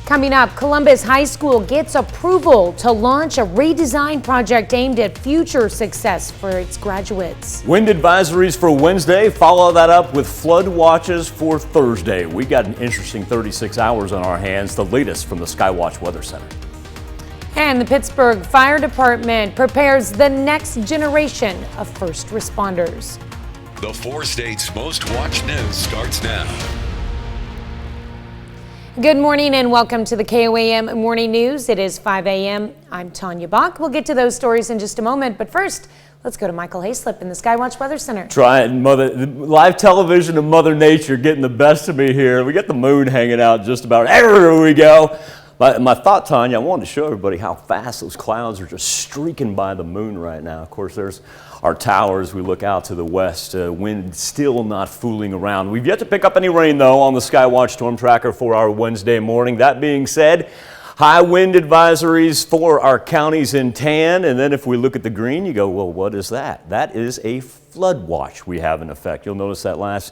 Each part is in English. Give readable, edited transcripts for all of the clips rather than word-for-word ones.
Coming up, Columbus High School gets approval to launch a redesign project aimed at future success for its graduates. Wind advisories for Wednesday. Follow that up with flood watches for Thursday. We got an interesting 36 hours on our hands. The latest from the Skywatch Weather Center. And the Pittsburgh Fire Department prepares the next generation of first responders. The 4 states' most watched news starts now. Good morning and welcome to the KOAM Morning News. It is 5 a.m. I'm Tanya Bach. We'll get to those stories in just a moment, but first, let's go to Michael Hayslip in the Skywatch Weather Center. Try it, live television of Mother Nature getting the best of me here. We got the moon hanging out just about everywhere we go. My thought, Tanya, I wanted to show everybody how fast those clouds are just streaking by the moon right now. Of course, there's our towers. We look out to the west. Wind still not fooling around. We've yet to pick up any rain, though, on the Skywatch Storm Tracker for our Wednesday morning. That being said, high wind advisories for our counties in tan. And then if we look at the green, you go, well, what is that? That is a flood watch we have in effect. You'll notice that lasts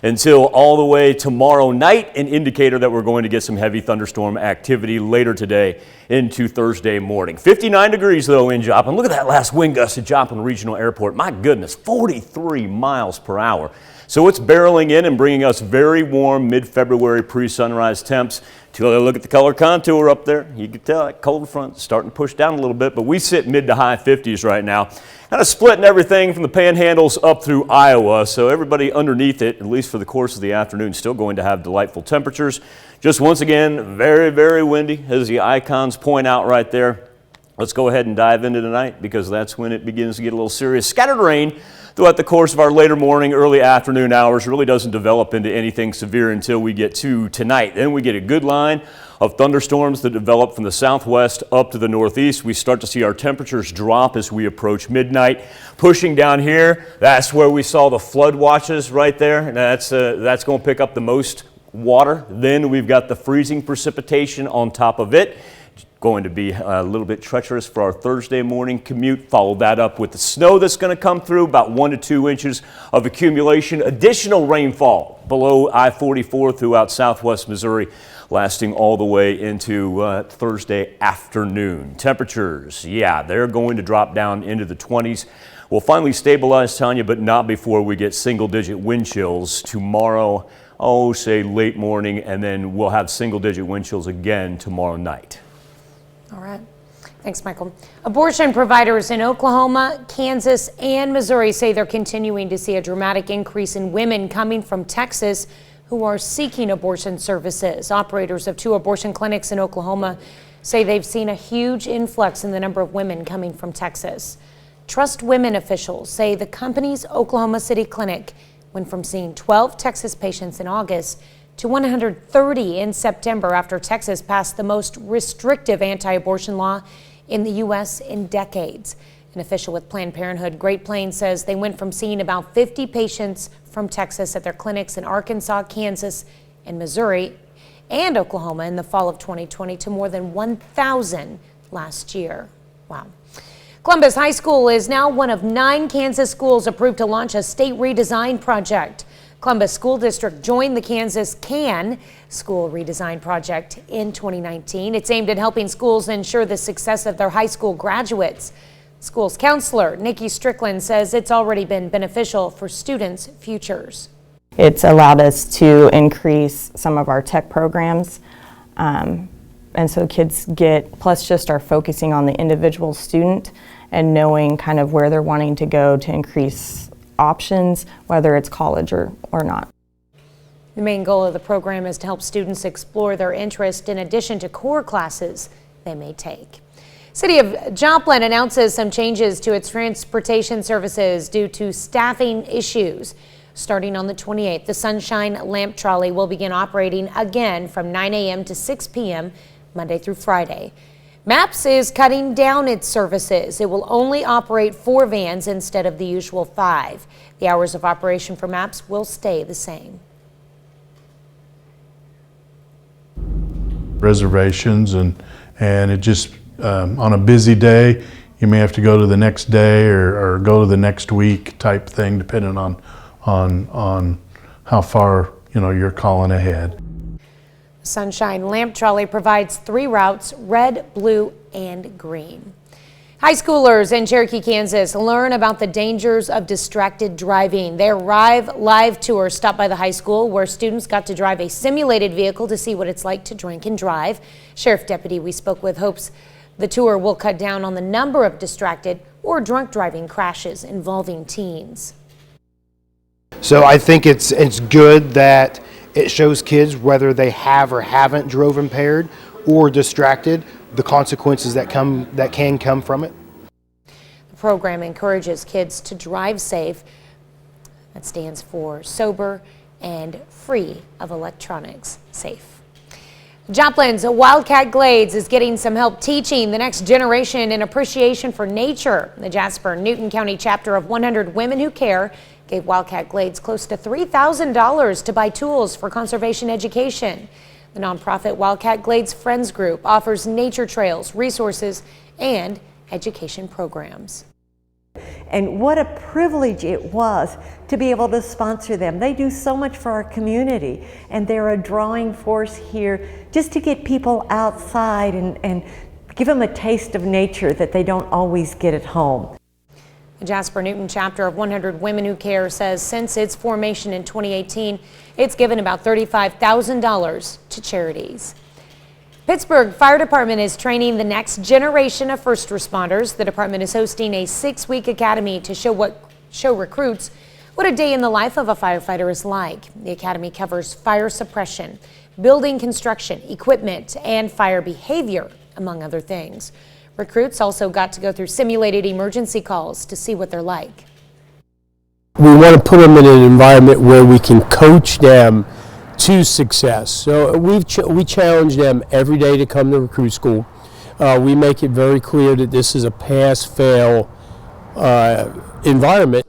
until all the way tomorrow night, an indicator that we're going to get some heavy thunderstorm activity later today into Thursday morning. 59 degrees, though, in Joplin. Look at that last wind gust at Joplin Regional Airport. My goodness, 43 miles per hour. So it's barreling in and bringing us very warm mid-February pre-sunrise temps. Till I look at the color contour up there, you can tell that cold front starting to push down a little bit, but we sit mid to high 50s right now. Kind of splitting everything from the panhandles up through Iowa, so everybody underneath it, at least for the course of the afternoon, still going to have delightful temperatures. Just once again, very, very windy, as the icons point out right there. Let's go ahead and dive into tonight because that's when it begins to get a little serious. Scattered rain throughout the course of our later morning, early afternoon hours. Really doesn't develop into anything severe until we get to tonight. Then we get a good line of thunderstorms that develop from the southwest up to the northeast. We start to see our temperatures drop as we approach midnight. Pushing down here, that's where we saw the flood watches right there. And that's going to pick up the most water. Then we've got the freezing precipitation on top of it. Going to be a little bit treacherous for our Thursday morning commute. Follow that up with the snow that's going to come through, about 1 to 2 inches of accumulation. Additional rainfall below I-44 throughout southwest Missouri, lasting all the way into Thursday afternoon. Temperatures, yeah, they're going to drop down into the 20s. We'll finally stabilize, Tanya, but not before we get single-digit wind chills tomorrow, say late morning, and then we'll have single-digit wind chills again tomorrow night. All right. Thanks, Michael. Abortion providers in Oklahoma, Kansas, and Missouri say they're continuing to see a dramatic increase in women coming from Texas who are seeking abortion services. Operators of 2 abortion clinics in Oklahoma say they've seen a huge influx in the number of women coming from Texas. Trust Women officials say the company's Oklahoma City clinic went from seeing 12 Texas patients in August to 130 in September after Texas passed the most restrictive anti-abortion law in the U.S. in decades. An official with Planned Parenthood Great Plains says they went from seeing about 50 patients from Texas at their clinics in Arkansas, Kansas, and Missouri and Oklahoma in the fall of 2020 to more than 1,000 last year. Wow. Columbus High School is now one of 9 Kansas schools approved to launch a state redesign project. Columbus School District joined the Kansas KAM School Redesign Project in 2019. It's aimed at helping schools ensure the success of their high school graduates. School's counselor, Nikki Strickland, says it's already been beneficial for students' futures. It's allowed us to increase some of our tech programs, and so kids get, plus just our focusing on the individual student and knowing kind of where they're wanting to go to increase options, whether it's college or not. The main goal of the program is to help students explore their interest in addition to core classes they may take. City of Joplin announces some changes to its transportation services due to staffing issues. Starting on the 28th, the Sunshine Lamp Trolley will begin operating again from 9 a.m. to 6 p.m. Monday through Friday. MAPS is cutting down its services. It will only operate 4 vans instead of the usual 5. The hours of operation for MAPS will stay the same. Reservations and it just on a busy day you may have to go to the next day or go to the next week type thing, depending on how far you're calling ahead. Sunshine Lamp Trolley provides 3 routes, red, blue, and green. High schoolers in Cherokee, Kansas learn about the dangers of distracted driving. Their live tour stopped by the high school where students got to drive a simulated vehicle to see what it's like to drink and drive. Sheriff deputy we spoke with hopes the tour will cut down on the number of distracted or drunk driving crashes involving teens. So I think it's good that it shows kids whether they have or haven't drove impaired or distracted, the consequences that can come from it. The program encourages kids to drive safe. That stands for sober and free of electronics safe. Joplin's Wildcat Glades is getting some help teaching the next generation an appreciation for nature. The Jasper-Newton County chapter of 100 Women Who Care gave Wildcat Glades close to $3,000 to buy tools for conservation education. The nonprofit Wildcat Glades Friends Group offers nature trails, resources, and education programs. And what a privilege it was to be able to sponsor them. They do so much for our community, and they're a drawing force here just to get people outside and give them a taste of nature that they don't always get at home. The Jasper-Newton chapter of 100 Women Who Care says since its formation in 2018, it's given about $35,000 to charities. Pittsburgh Fire Department is training the next generation of first responders. The department is hosting a 6-week academy to show recruits what a day in the life of a firefighter is like. The academy covers fire suppression, building construction, equipment, and fire behavior, among other things. Recruits also got to go through simulated emergency calls to see what they're like. We want to put them in an environment where we can coach them to success. So we challenge them every day to come to recruit school. We make it very clear that this is a pass-fail environment.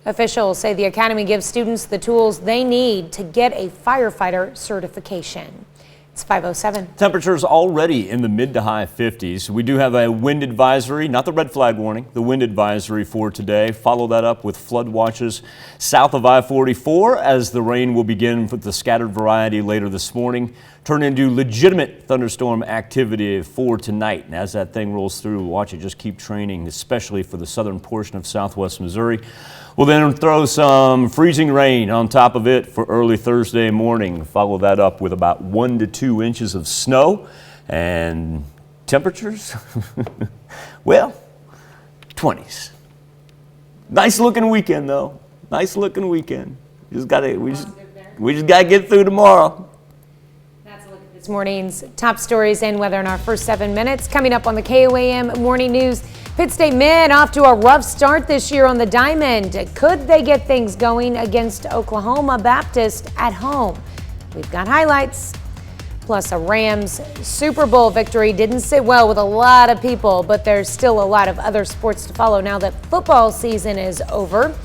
Officials say the academy gives students the tools they need to get a firefighter certification. It's 5:07. Temperatures already in the mid to high 50s. We do have a wind advisory, not the red flag warning, the wind advisory for today. Follow that up with flood watches south of I-44 as the rain will begin with the scattered variety later this morning. Turn into legitimate thunderstorm activity for tonight. And as that thing rolls through, watch it just keep training, especially for the southern portion of southwest Missouri. We'll then throw some freezing rain on top of it for early Thursday morning. Follow that up with about 1 to 2 inches of snow and temperatures, well, 20s. Nice looking weekend though. Nice looking weekend. We just gotta get through tomorrow. That's a look at this morning's top stories and weather in our first 7 minutes. Coming up on the KOAM Morning News. Pitt State men off to a rough start this year on the diamond. Could they get things going against Oklahoma Baptist at home? We've got highlights. Plus a Rams Super Bowl victory didn't sit well with a lot of people, but there's still a lot of other sports to follow now that football season is over.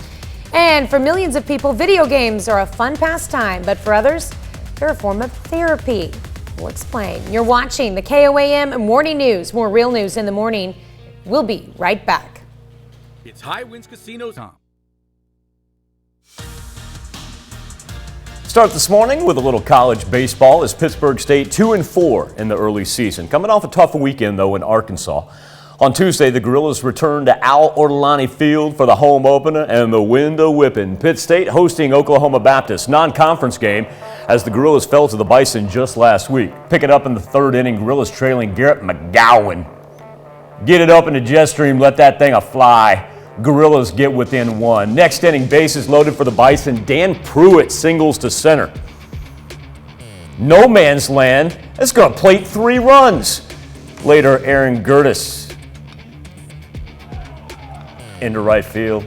And for millions of people, video games are a fun pastime, but for others, they're a form of therapy. We'll explain. You're watching the KOAM Morning News. More real news in the morning. We'll be right back. It's High Winds Casinos. Start this morning with a little college baseball as Pittsburgh State 2-4 in the early season. Coming off a tough weekend though in Arkansas. On Tuesday, the Gorillas returned to Al Ortolani Field for the home opener and the wind a-whipping. Pitt State hosting Oklahoma Baptist, non-conference game as the Gorillas fell to the Bison just last week. Pick it up in the third inning, Gorillas trailing Garrett McGowan. Get it up in the jet stream, let that thing a-fly. Gorillas get within 1. Next inning, bases loaded for the Bison. Dan Pruitt singles to center. No man's land. It's going to plate 3 runs. Later, Aaron Gertis into right field.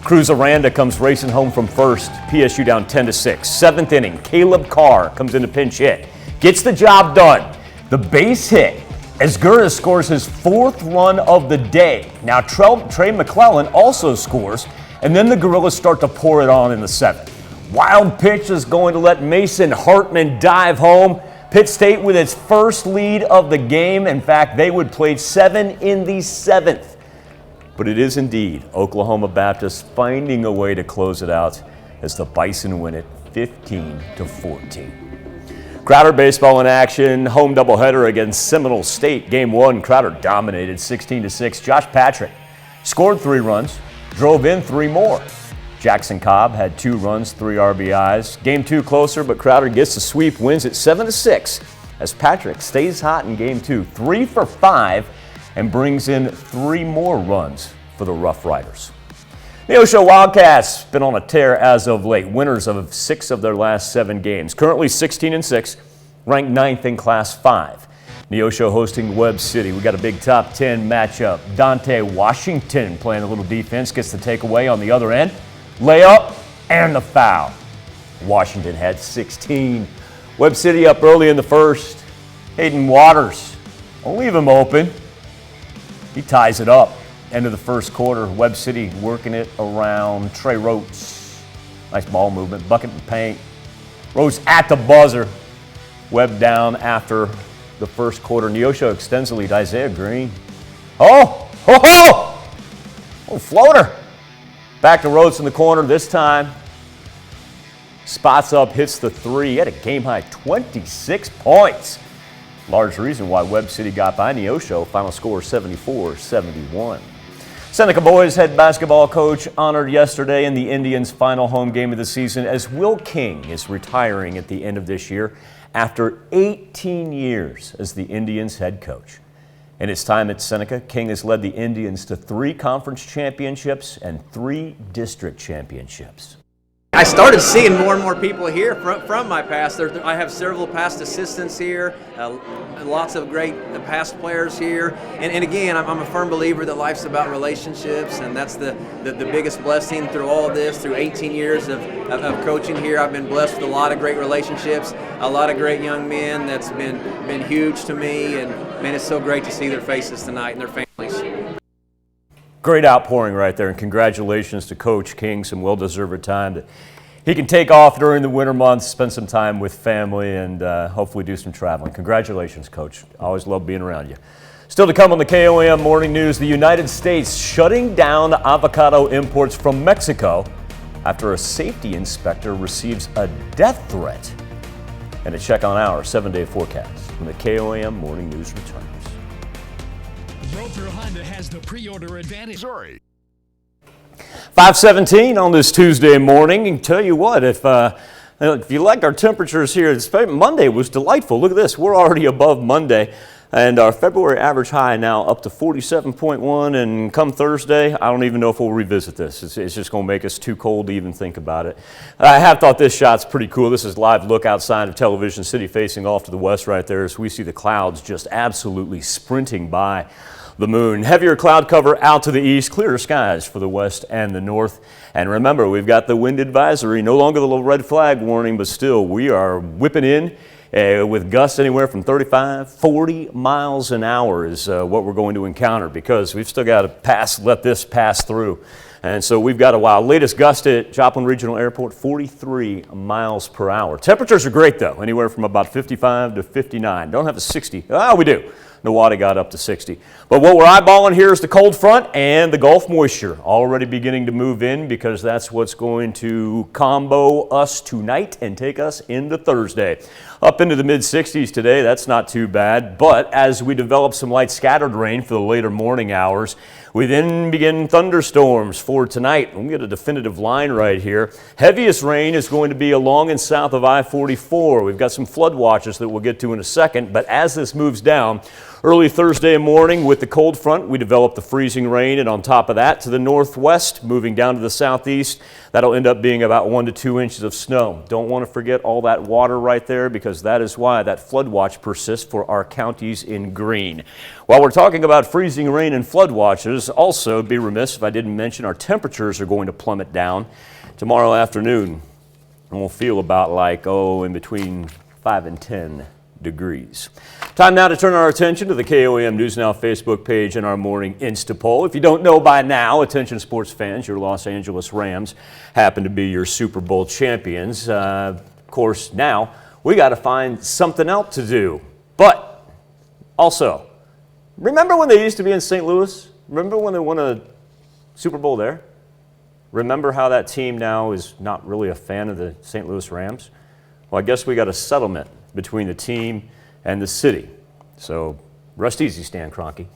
Cruz Aranda comes racing home from first. PSU down 10-6. 7th inning, Caleb Carr comes in to pinch hit. Gets the job done. The base hit as Gertis scores his 4th run of the day. Now Trey McClellan also scores, and then the Gorillas start to pour it on in the 7th. Wild pitch is going to let Mason Hartman dive home. Pitt State with its first lead of the game. In fact, they would play 7 in the 7th. But it is indeed Oklahoma Baptist finding a way to close it out as the Bison win it 15-14. Crowder baseball in action, home doubleheader against Seminole State. Game 1, Crowder dominated 16-6. Josh Patrick scored 3 runs, drove in 3 more. Jackson Cobb had 2 runs, 3 RBIs. Game 2 closer, but Crowder gets the sweep, wins it 7-6 as Patrick stays hot in Game 2, 3 for 5, and brings in 3 more runs for the Rough Riders. Neosho Wildcats been on a tear as of late, winners of 6 of their last 7 games. Currently 16-6, ranked 9th in Class 5. Neosho hosting Webb City. We got a big top 10 matchup. Dante Washington playing a little defense, gets the takeaway on the other end. Layup and the foul. Washington had 16. Webb City up early in the first. Hayden Waters, don't leave him open. He ties it up. End of the first quarter, Webb City working it around Trey Rhodes. Nice ball movement, bucket and paint. Rhodes at the buzzer. Webb down after the first quarter. Neosho extends the lead. Isaiah Green. Oh, floater. Back to Rhodes in the corner this time. Spots up, hits the 3. He had a game-high 26 points. Large reason why Webb City got by Neosho. Final score 74-71. Seneca boys head basketball coach honored yesterday in the Indians' final home game of the season as Will King is retiring at the end of this year after 18 years as the Indians' head coach. In his time at Seneca, King has led the Indians to 3 conference championships and 3 district championships. I started seeing more and more people here from my past. I have several past assistants here, lots of great past players here. And again, I'm a firm believer that life's about relationships, and that's the biggest blessing through all of this. Through 18 years of coaching here, I've been blessed with a lot of great relationships, a lot of great young men that's been huge to me. And man, it's so great to see their faces tonight and their families. Great outpouring right there, and congratulations to Coach King. Some well-deserved time that he can take off during the winter months, spend some time with family, and hopefully do some traveling. Congratulations, Coach. Always love being around you. Still to come on the KOAM Morning News, the United States shutting down avocado imports from Mexico after a safety inspector receives a death threat. And a check on our 7-day forecast when the KOAM Morning News returns. Roper Honda has the pre-order advantage. Sorry. 5:17 on this Tuesday morning. And tell you what, if you like our temperatures here, Monday was delightful. Look at this, we're already above Monday. And our February average high now up to 47.1, and come Thursday, I don't even know if we'll revisit this. It's just going to make us too cold to even think about it. I have thought this shot's pretty cool. This is live look outside of Television City facing off to the west right there as we see the clouds just absolutely sprinting by the moon. Heavier cloud cover out to the east, clearer skies for the west and the north. And remember, we've got the wind advisory, no longer the little red flag warning, but still we are whipping in with gusts anywhere from 35, 40 miles an hour is what we're going to encounter, because we've still got to let this pass through. And so we've got a while. Latest gust at Joplin Regional Airport, 43 miles per hour. Temperatures are great though, anywhere from about 55 to 59. Don't have a 60. Oh, we do. Milwaukee got up to 60. But what we're eyeballing here is the cold front and the Gulf moisture already beginning to move in, because that's what's going to combo us tonight and take us into Thursday. Up into the mid-60s today, that's not too bad. But as we develop some light scattered rain for the later morning hours, we then begin thunderstorms for tonight. We'll get a definitive line right here. Heaviest rain is going to be along and south of I-44. We've got some flood watches that we'll get to in a second. But as this moves down, early Thursday morning with the cold front, we develop the freezing rain, and on top of that to the northwest, moving down to the southeast, that'll end up being about 1 to 2 inches of snow. Don't want to forget all that water right there, because that is why that flood watch persists for our counties in green. While we're talking about freezing rain and flood watches, also be remiss if I didn't mention our temperatures are going to plummet down tomorrow afternoon. And we'll feel about in between 5 and 10 degrees. Time now to turn our attention to the KOAM News Now Facebook page and our morning Insta poll. If you don't know by now, attention sports fans, your Los Angeles Rams happen to be your Super Bowl champions. Of course, now we got to find something else to do. But also, remember when they used to be in St. Louis? Remember when they won a Super Bowl there? Remember how that team now is not really a fan of the St. Louis Rams? Well, I guess we got a settlement between the team and the city. So rest easy, Stan Kroenke.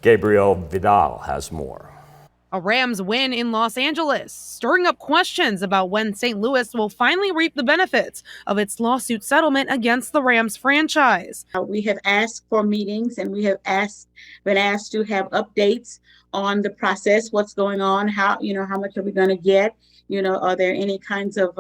Gabriel Vidal has more. A Rams win in Los Angeles, stirring up questions about when St. Louis will finally reap the benefits of its lawsuit settlement against the Rams franchise. We have asked for meetings, and we have been asked to have updates on the process, what's going on, how much are we going to get? Are there any kinds of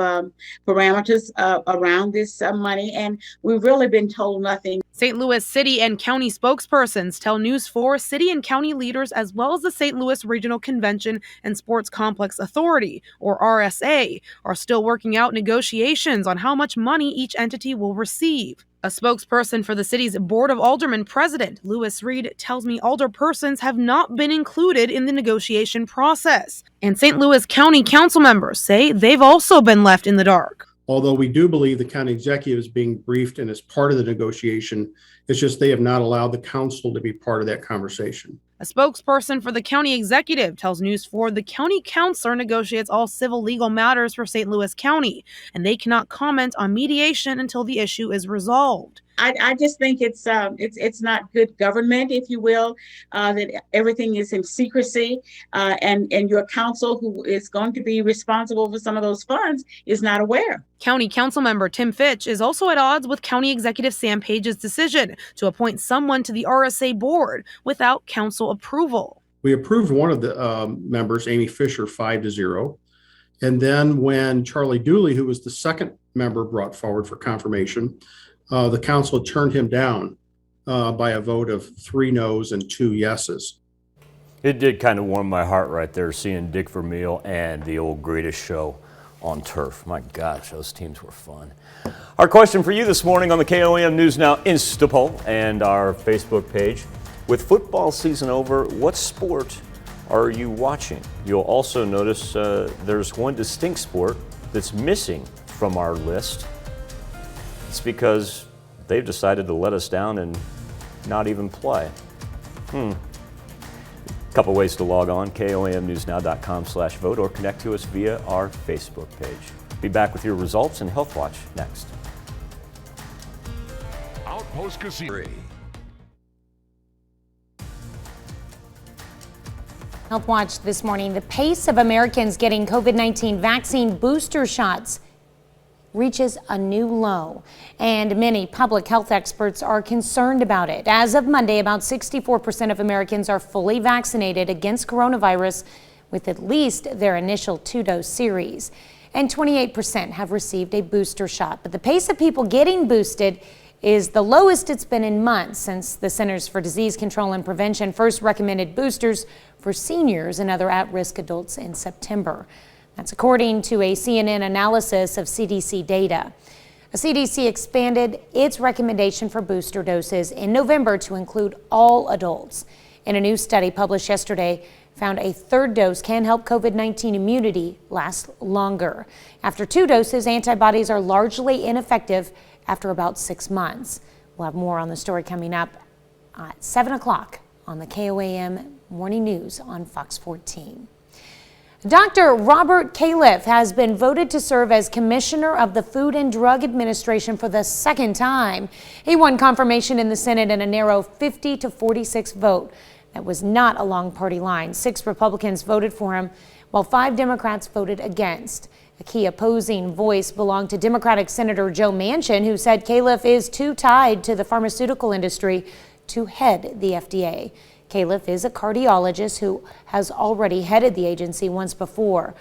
parameters around this money? And we've really been told nothing. St. Louis city and county spokespersons tell News 4 city and county leaders, as well as the St. Louis Regional Convention and Sports Complex Authority, or RSA, are still working out negotiations on how much money each entity will receive. A spokesperson for the city's Board of Aldermen president, Louis Reed, tells me alderpersons have not been included in the negotiation process. And St. Louis County Council members say they've also been left in the dark. Although we do believe the county executive is being briefed and is part of the negotiation, it's just they have not allowed the council to be part of that conversation. A spokesperson for the county executive tells News 4 the county councilor negotiates all civil legal matters for St. Louis County, and they cannot comment on mediation until the issue is resolved. I just think it's not good government, if you will, that everything is in secrecy, and your council, who is going to be responsible for some of those funds, is not aware. County Council member Tim Fitch is also at odds with County Executive Sam Page's decision to appoint someone to the RSA board without council approval. We approved one of the members, Amy Fisher, 5-0. And then when Charlie Dooley, who was the second member brought forward for confirmation, the council turned him down by a vote of 3 noes and 2 yeses. It did kind of warm my heart right there seeing Dick Vermeil and the old Greatest Show on turf. My gosh, those teams were fun. Our question for you this morning on the KOAM News Now Insta poll and our Facebook page: with football season over, what sport are you watching? You'll also notice there's one distinct sport that's missing from our list. It's because they've decided to let us down and not even play. A couple ways to log on: KOAMnewsnow.com/vote, or connect to us via our Facebook page. Be back with your results and Health Watch next. Outpost Casino. Health Watch this morning: the pace of Americans getting COVID-19 vaccine booster shots reaches a new low, and many public health experts are concerned about it. As of Monday, about 64% of Americans are fully vaccinated against coronavirus with at least their initial 2-dose series, and 28% have received a booster shot. But the pace of people getting boosted is the lowest it's been in months since the Centers for Disease Control and Prevention first recommended boosters for seniors and other at-risk adults in September. That's according to a CNN analysis of CDC data. The CDC expanded its recommendation for booster doses in November to include all adults. In a new study published yesterday, found a 3rd dose can help COVID-19 immunity last longer. After 2 doses, antibodies are largely ineffective after about 6 months. We'll have more on the story coming up at 7 o'clock on the KOAM Morning News on Fox 14. Dr. Robert Califf has been voted to serve as Commissioner of the Food and Drug Administration for the 2nd time. He won confirmation in the Senate in a narrow 50-46 vote. That was not along party lines. 6 Republicans voted for him, while 5 Democrats voted against. A key opposing voice belonged to Democratic Senator Joe Manchin, who said Califf is too tied to the pharmaceutical industry to head the FDA. Califf is a cardiologist who has already headed the agency once before,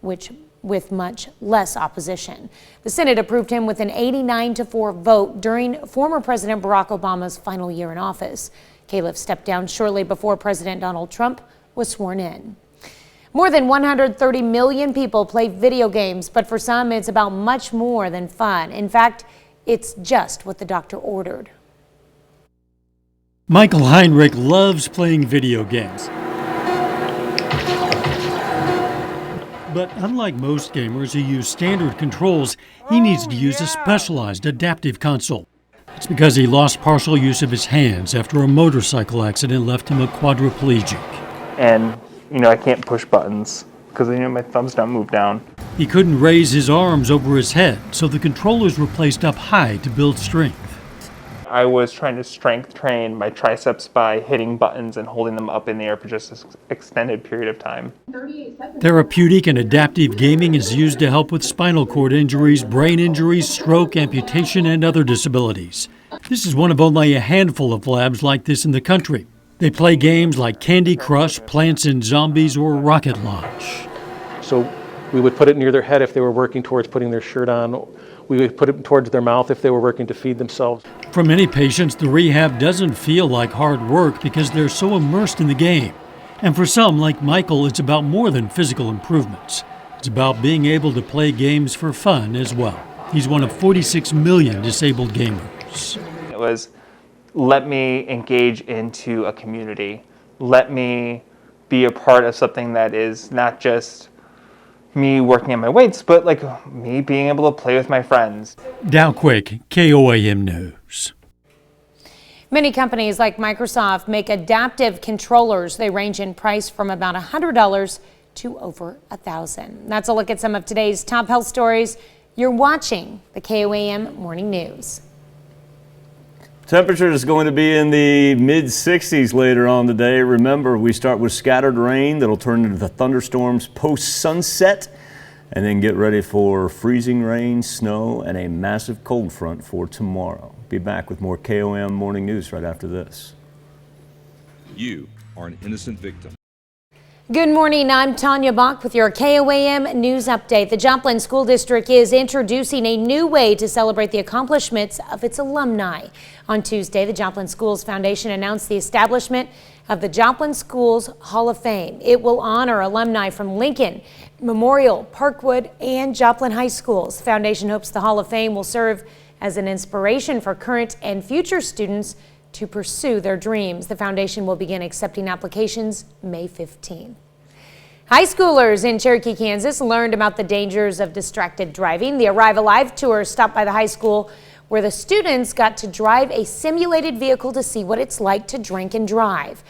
with much less opposition. The Senate approved him with an 89-4 vote during former President Barack Obama's final year in office. Califf stepped down shortly before President Donald Trump was sworn in. More than 130 million people play video games, but for some it's about much more than fun. In fact, it's just what the doctor ordered. Michael Heinrich loves playing video games. But unlike most gamers who use standard controls, he needs to use a specialized adaptive console. It's because he lost partial use of his hands after a motorcycle accident left him a quadriplegic. And, I can't push buttons because, my thumbs don't move down. He couldn't raise his arms over his head, so the controllers were placed up high to build strength. I was trying to strength train my triceps by hitting buttons and holding them up in the air for just an extended period of time. Therapeutic and adaptive gaming is used to help with spinal cord injuries, brain injuries, stroke, amputation, and other disabilities. This is one of only a handful of labs like this in the country. They play games like Candy Crush, Plants and Zombies, or Rocket Launch. So we would put it near their head if they were working towards putting their shirt on. We would put it towards their mouth if they were working to feed themselves. For many patients, the rehab doesn't feel like hard work because they're so immersed in the game. And for some, like Michael, it's about more than physical improvements. It's about being able to play games for fun as well. He's one of 46 million disabled gamers. It was, let me engage into a community. Let me be a part of something that is not just me working on my weights, but like me being able to play with my friends. Dow Quick, KOAM News. Many companies like Microsoft make adaptive controllers. They range in price from about $100 to over $1,000. That's a look at some of today's top health stories. You're watching the KOAM Morning News. Temperature is going to be in the mid-60s later on today. Remember, we start with scattered rain that'll turn into the thunderstorms post-sunset, and then get ready for freezing rain, snow, and a massive cold front for tomorrow. Be back with more KOAM Morning News right after this. You are an innocent victim. Good morning, I'm Tanya Bach with your KOAM News Update. The Joplin School District is introducing a new way to celebrate the accomplishments of its alumni. On Tuesday, the Joplin Schools Foundation announced the establishment of the Joplin Schools Hall of Fame. It will honor alumni from Lincoln, Memorial, Parkwood, and Joplin High Schools. The foundation hopes the Hall of Fame will serve as an inspiration for current and future students to pursue their dreams. The foundation will begin accepting applications May 15th. High schoolers in Cherokee, Kansas learned about the dangers of distracted driving. The Arrive Alive tour stopped by the high school where the students got to drive a simulated vehicle to see what it's like to drink and drive.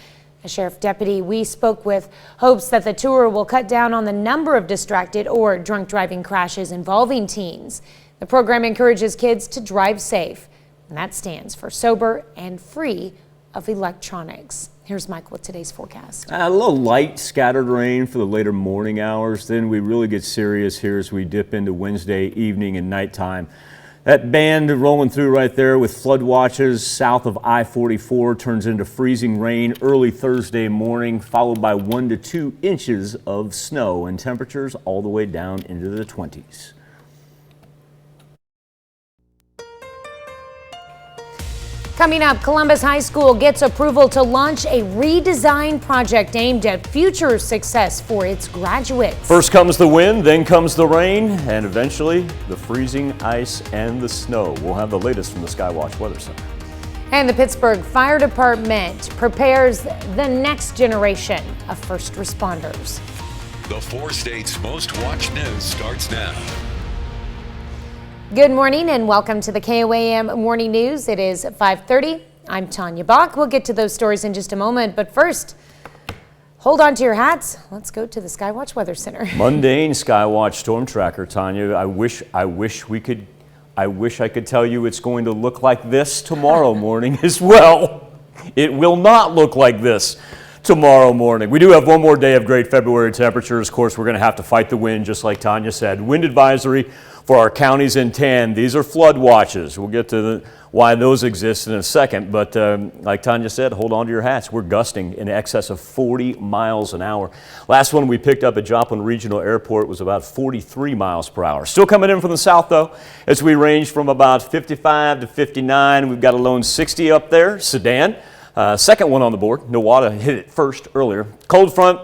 A sheriff deputy we spoke with hopes that the tour will cut down on the number of distracted or drunk driving crashes involving teens. The program encourages kids to drive safe, and that stands for sober and free of electronics. Here's Mike with today's forecast. A little light scattered rain for the later morning hours. Then we really get serious here as we dip into Wednesday evening and nighttime. That band rolling through right there with flood watches south of I-44 turns into freezing rain early Thursday morning, followed by 1 to 2 inches of snow and temperatures all the way down into the 20s. Coming up, Columbus High School gets approval to launch a redesign project aimed at future success for its graduates. First comes the wind, then comes the rain, and eventually the freezing ice and the snow. We'll have the latest from the Skywatch Weather Center. And the Pittsburgh Fire Department prepares the next generation of first responders. The 4 states' most watched news starts now. Good morning and welcome to the KOAM Morning News. It is 5:30. I'm Tanya Bach. We'll get to those stories in just a moment, but first, hold on to your hats. Let's go to the Skywatch Weather Center. Mundane Skywatch storm tracker, Tanya. I wish I could tell you it's going to look like this tomorrow morning as well. It will not look like this tomorrow morning. We do have one more day of great February temperatures. Of course, we're going to have to fight the wind, just like Tanya said. Wind advisory for our counties in tan. These are flood watches. We'll get to why those exist in a second. But like Tanya said, hold on to your hats. We're gusting in excess of 40 miles an hour. Last one we picked up at Joplin Regional Airport was about 43 miles per hour. Still coming in from the south, though, as we range from about 55 to 59. We've got a lone 60 up there, Sedan. Second one on the board. Nowata hit it first earlier. Cold front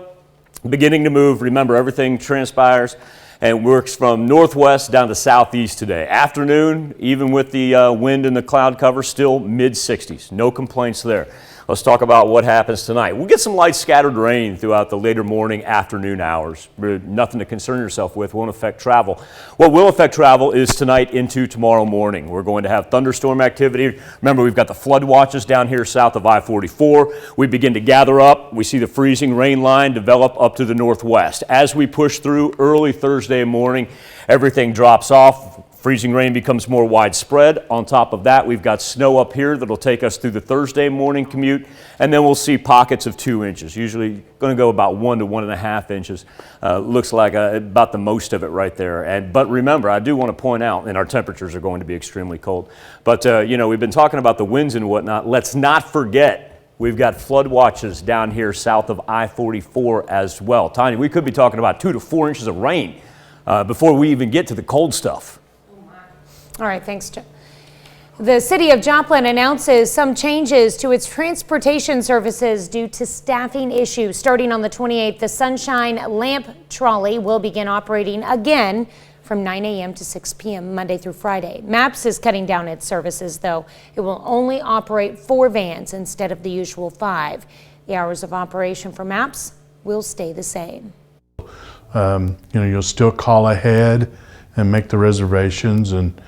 beginning to move. Remember, everything transpires and works from northwest down to southeast today. Afternoon, even with the wind and the cloud cover, still mid-60s. No complaints there. Let's talk about what happens tonight. We'll get some light scattered rain throughout the later morning, afternoon hours. Nothing to concern yourself with, won't affect travel. What will affect travel is tonight into tomorrow morning. We're going to have thunderstorm activity. Remember, we've got the flood watches down here south of I-44. We begin to gather up. We see the freezing rain line develop up to the northwest. As we push through early Thursday morning, everything drops off. Freezing rain becomes more widespread. On top of that, we've got snow up here that'll take us through the Thursday morning commute, and then we'll see pockets of 2 inches, usually going to go about 1 to 1.5 inches. Looks like about the most of it right there. But remember, I do want to point out, and our temperatures are going to be extremely cold, but you know, we've been talking about the winds and whatnot. Let's not forget, we've got flood watches down here south of I-44 as well. Tanya, we could be talking about 2 to 4 inches of rain before we even get to the cold stuff. All right, thanks, Joe. The city of Joplin announces some changes to its transportation services due to staffing issues. Starting on the 28th, the Sunshine Lamp Trolley will begin operating again from 9 a.m. to 6 p.m. Monday through Friday. MAPS is cutting down its services, though. It will only operate 4 vans instead of the usual 5. The hours of operation for MAPS will stay the same. You know, you'll still call ahead and make the reservations, and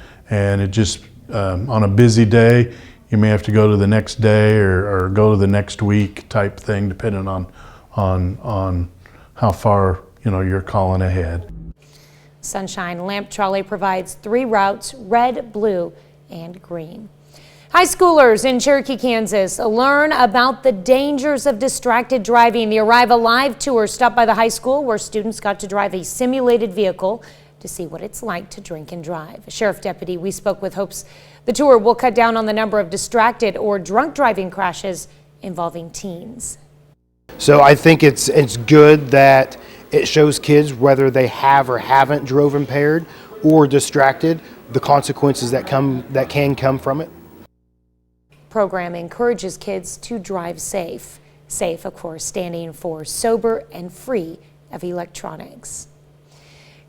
it just, on a busy day, you may have to go to the next day or go to the next week type thing, depending on how far, you know, you're calling ahead. Sunshine Lamp Trolley provides 3 routes: red, blue, and green. High schoolers in Cherokee, Kansas learn about the dangers of distracted driving. The Arrive Alive tour stopped by the high school where students got to drive a simulated vehicle to see what it's like to drink and drive. A sheriff deputy we spoke with hopes the tour will cut down on the number of distracted or drunk driving crashes involving teens. So I think it's good that it shows kids, whether they have or haven't drove impaired or distracted, the consequences that can come from it. Program encourages kids to drive safe. Safe, of course, standing for sober and free of electronics.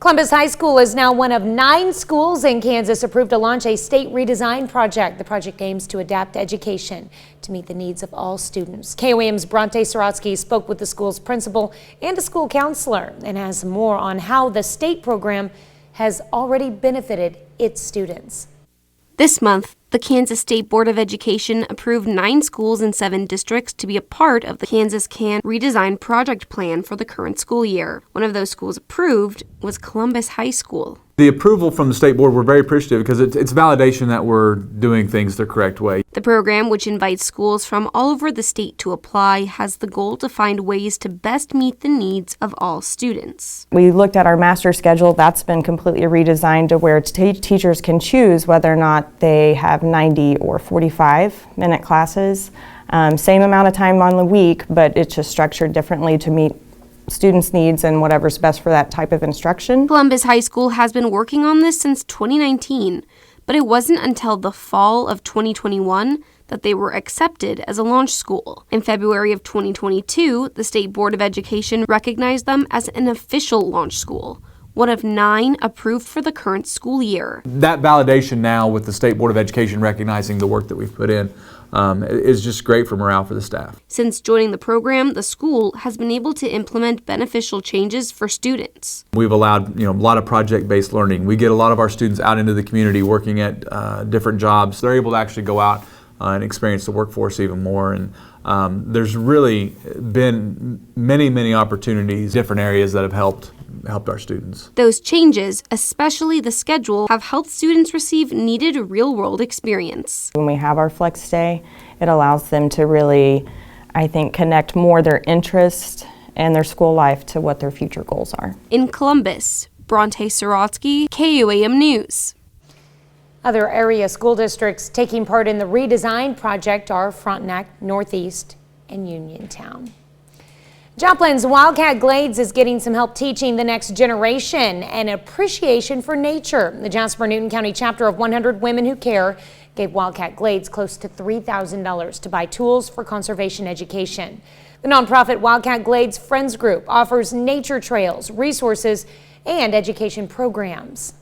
Columbus High School is now one of 9 schools in Kansas approved to launch a state redesign project. The project aims to adapt education to meet the needs of all students. KOAM's Bronte Sorotsky spoke with the school's principal and a school counselor and has more on how the state program has already benefited its students. This month, the Kansas State Board of Education approved 9 schools in 7 districts to be a part of the Kansas Can Redesign project plan for the current school year. One of those schools approved was Columbus High School. The approval from the state board, we're very appreciative because it's validation that we're doing things the correct way. The program, which invites schools from all over the state to apply, has the goal to find ways to best meet the needs of all students. We looked at our master schedule. That's been completely redesigned to where teachers can choose whether or not they have 90 or 45-minute classes. Same amount of time on the week, but it's just structured differently to meet students' needs and whatever's best for that type of instruction. Columbus High School has been working on this since 2019, but it wasn't until the fall of 2021 that they were accepted as a launch school. In February of 2022, the State Board of Education recognized them as an official launch school, one of 9 approved for the current school year. That validation now with the State Board of Education recognizing the work that we've put in is just great for morale for the staff. Since joining the program, the school has been able to implement beneficial changes for students. We've allowed a lot of project-based learning. We get a lot of our students out into the community working at different jobs. They're able to actually go out and experience the workforce even more. And there's really been many opportunities, different areas that have helped our students. Those changes, especially the schedule, have helped students receive needed real-world experience. When we have our flex day, it allows them to really, I think, connect more their interest and their school life to what their future goals are. In Columbus, Bronte Sorotsky, KOAM News. Other area school districts taking part in the redesign project are Frontenac, Northeast, and Uniontown. Joplin's Wildcat Glades is getting some help teaching the next generation an appreciation for nature. The Jasper-Newton County chapter of 100 Women Who Care gave Wildcat Glades close to $3,000 to buy tools for conservation education. The nonprofit Wildcat Glades Friends Group offers nature trails, resources, and education programs.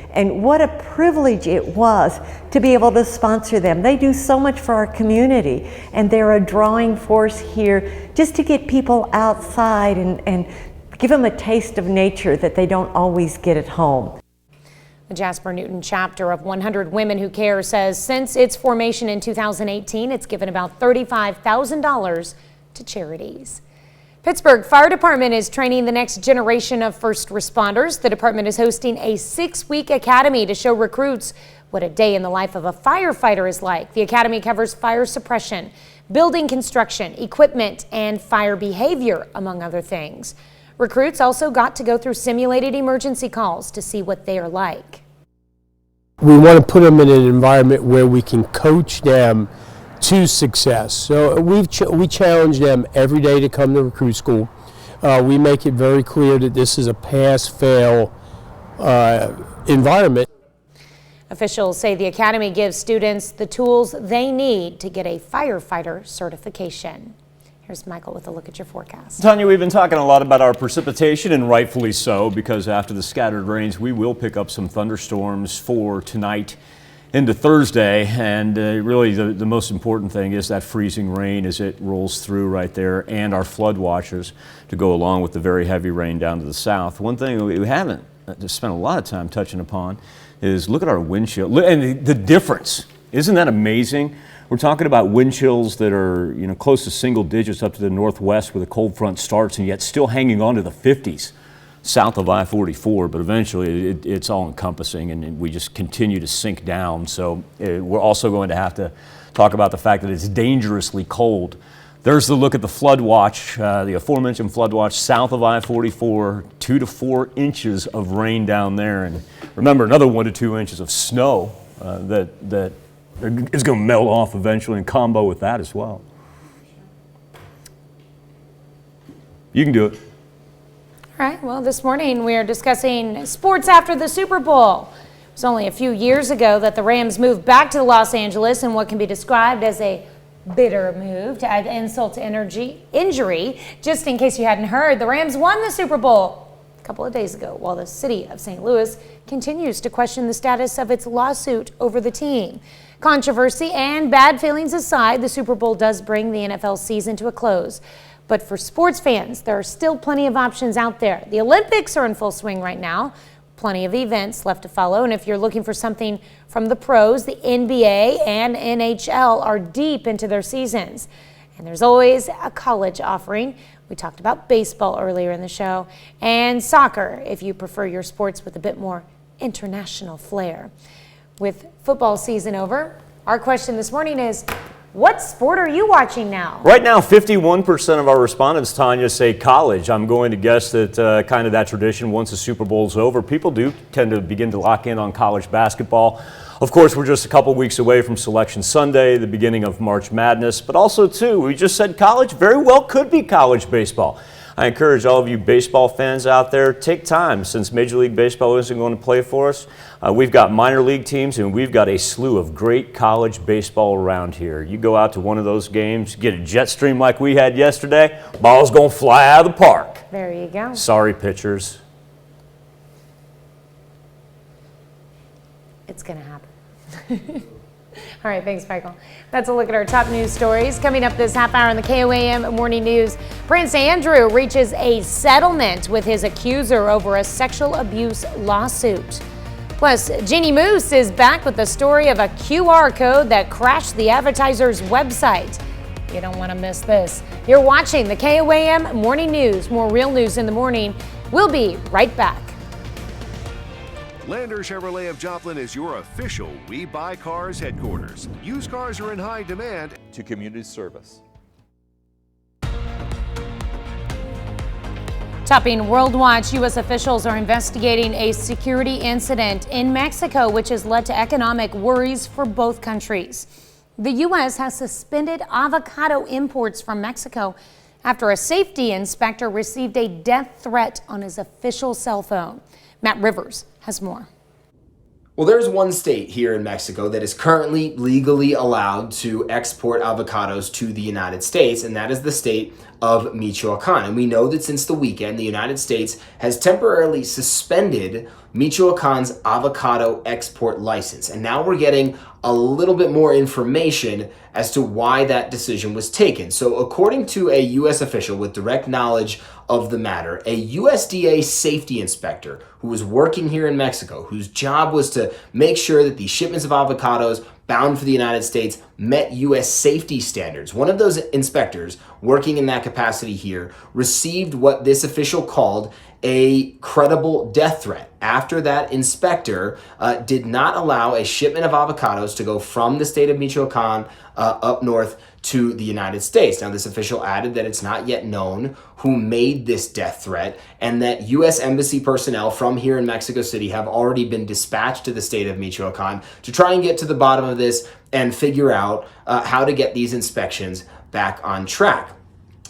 And what a privilege it was to be able to sponsor them. They do so much for our community, and they're a drawing force here just to get people outside and give them a taste of nature that they don't always get at home. The Jasper Newton chapter of 100 Women Who Care says since its formation in 2018, it's given about $35,000 to charities. Pittsburgh Fire Department is training the next generation of first responders. The department is hosting a 6-week academy to show recruits what a day in the life of a firefighter is like. The academy covers fire suppression, building construction, equipment, and fire behavior, among other things. Recruits also got to go through simulated emergency calls to see what they are like. We want to put them in an environment where we can coach them to success. So we challenge them every day to come to recruit school. We make it very clear that this is a pass-fail environment. Officials say the academy gives students the tools they need to get a firefighter certification. Here's Michael with a look at your forecast. Tanya, we've been talking a lot about our precipitation, and rightfully so, because after the scattered rains, we will pick up some thunderstorms for tonight into Thursday, and really the most important thing is that freezing rain as it rolls through right there, and our flood watches to go along with the very heavy rain down to the south. One thing we haven't spent a lot of time touching upon is look at our wind chill and the difference. Isn't that amazing? We're talking about wind chills that are, close to single digits up to the northwest where the cold front starts, and yet still hanging on to the 50s south of I-44, but eventually it's all encompassing and we just continue to sink down. So we're also going to have to talk about the fact that it's dangerously cold. There's the look at the flood watch, the aforementioned flood watch south of I-44, 2 to 4 inches of rain down there. And remember, another 1 to 2 inches of snow that is going to melt off eventually in combo with that as well. You can do it. All right, well, this morning we are discussing sports after the Super Bowl. It was only a few years ago that the Rams moved back to Los Angeles in what can be described as a bitter move to add insult to injury. Just in case you hadn't heard, the Rams won the Super Bowl a couple of days ago, while the city of St. Louis continues to question the status of its lawsuit over the team. Controversy and bad feelings aside, the Super Bowl does bring the NFL season to a close. But for sports fans, there are still plenty of options out there. The Olympics are in full swing right now. Plenty of events left to follow. And if you're looking for something from the pros, the NBA and NHL are deep into their seasons. And there's always a college offering. We talked about baseball earlier in the show, and soccer if you prefer your sports with a bit more international flair. With football season over, our question this morning is, what sport are you watching now? Right now, 51% of our respondents, Tanya, say college. I'm going to guess that kind of that tradition, once the Super Bowl's over, people do tend to begin to lock in on college basketball. Of course, we're just a couple weeks away from Selection Sunday, the beginning of March Madness, but also, too, we just said college very well could be college baseball. I encourage all of you baseball fans out there, take time since Major League Baseball isn't going to play for us. We've got minor league teams and we've got a slew of great college baseball around here. You go out to one of those games, get a jet stream like we had yesterday, ball's going to fly out of the park. There you go. Sorry, pitchers. It's going to happen. All right, thanks, Michael. That's a look at our top news stories. Coming up this half hour in the KOAM Morning News, Prince Andrew reaches a settlement with his accuser over a sexual abuse lawsuit. Plus, Jeannie Moose is back with the story of a QR code that crashed the advertiser's website. You don't want to miss this. You're watching the KOAM Morning News. More real news in the morning. We'll be right back. Lander Chevrolet of Joplin is your official We Buy Cars headquarters. Used cars are in high demand. To community service. Topping World Watch, U.S. officials are investigating a security incident in Mexico, which has led to economic worries for both countries. The U.S. has suspended avocado imports from Mexico after a safety inspector received a death threat on his official cell phone. Matt Rivers has more. Well, there's one state here in Mexico that is currently legally allowed to export avocados to the United States, and that is the state of Michoacan. And we know that since the weekend, the United States has temporarily suspended Michoacan's avocado export license. And now we're getting a little bit more information as to why that decision was taken. So according to a U.S. official with direct knowledge of the matter, a USDA safety inspector who was working here in Mexico, whose job was to make sure that the shipments of avocados bound for the United States met U.S. safety standards. One of those inspectors working in that capacity here received what this official called a credible death threat after that inspector did not allow a shipment of avocados to go from the state of Michoacan up north to the United States. Now, this official added that it's not yet known who made this death threat and that U.S. Embassy personnel from here in Mexico City have already been dispatched to the state of Michoacan to try and get to the bottom of this and figure out how to get these inspections back on track.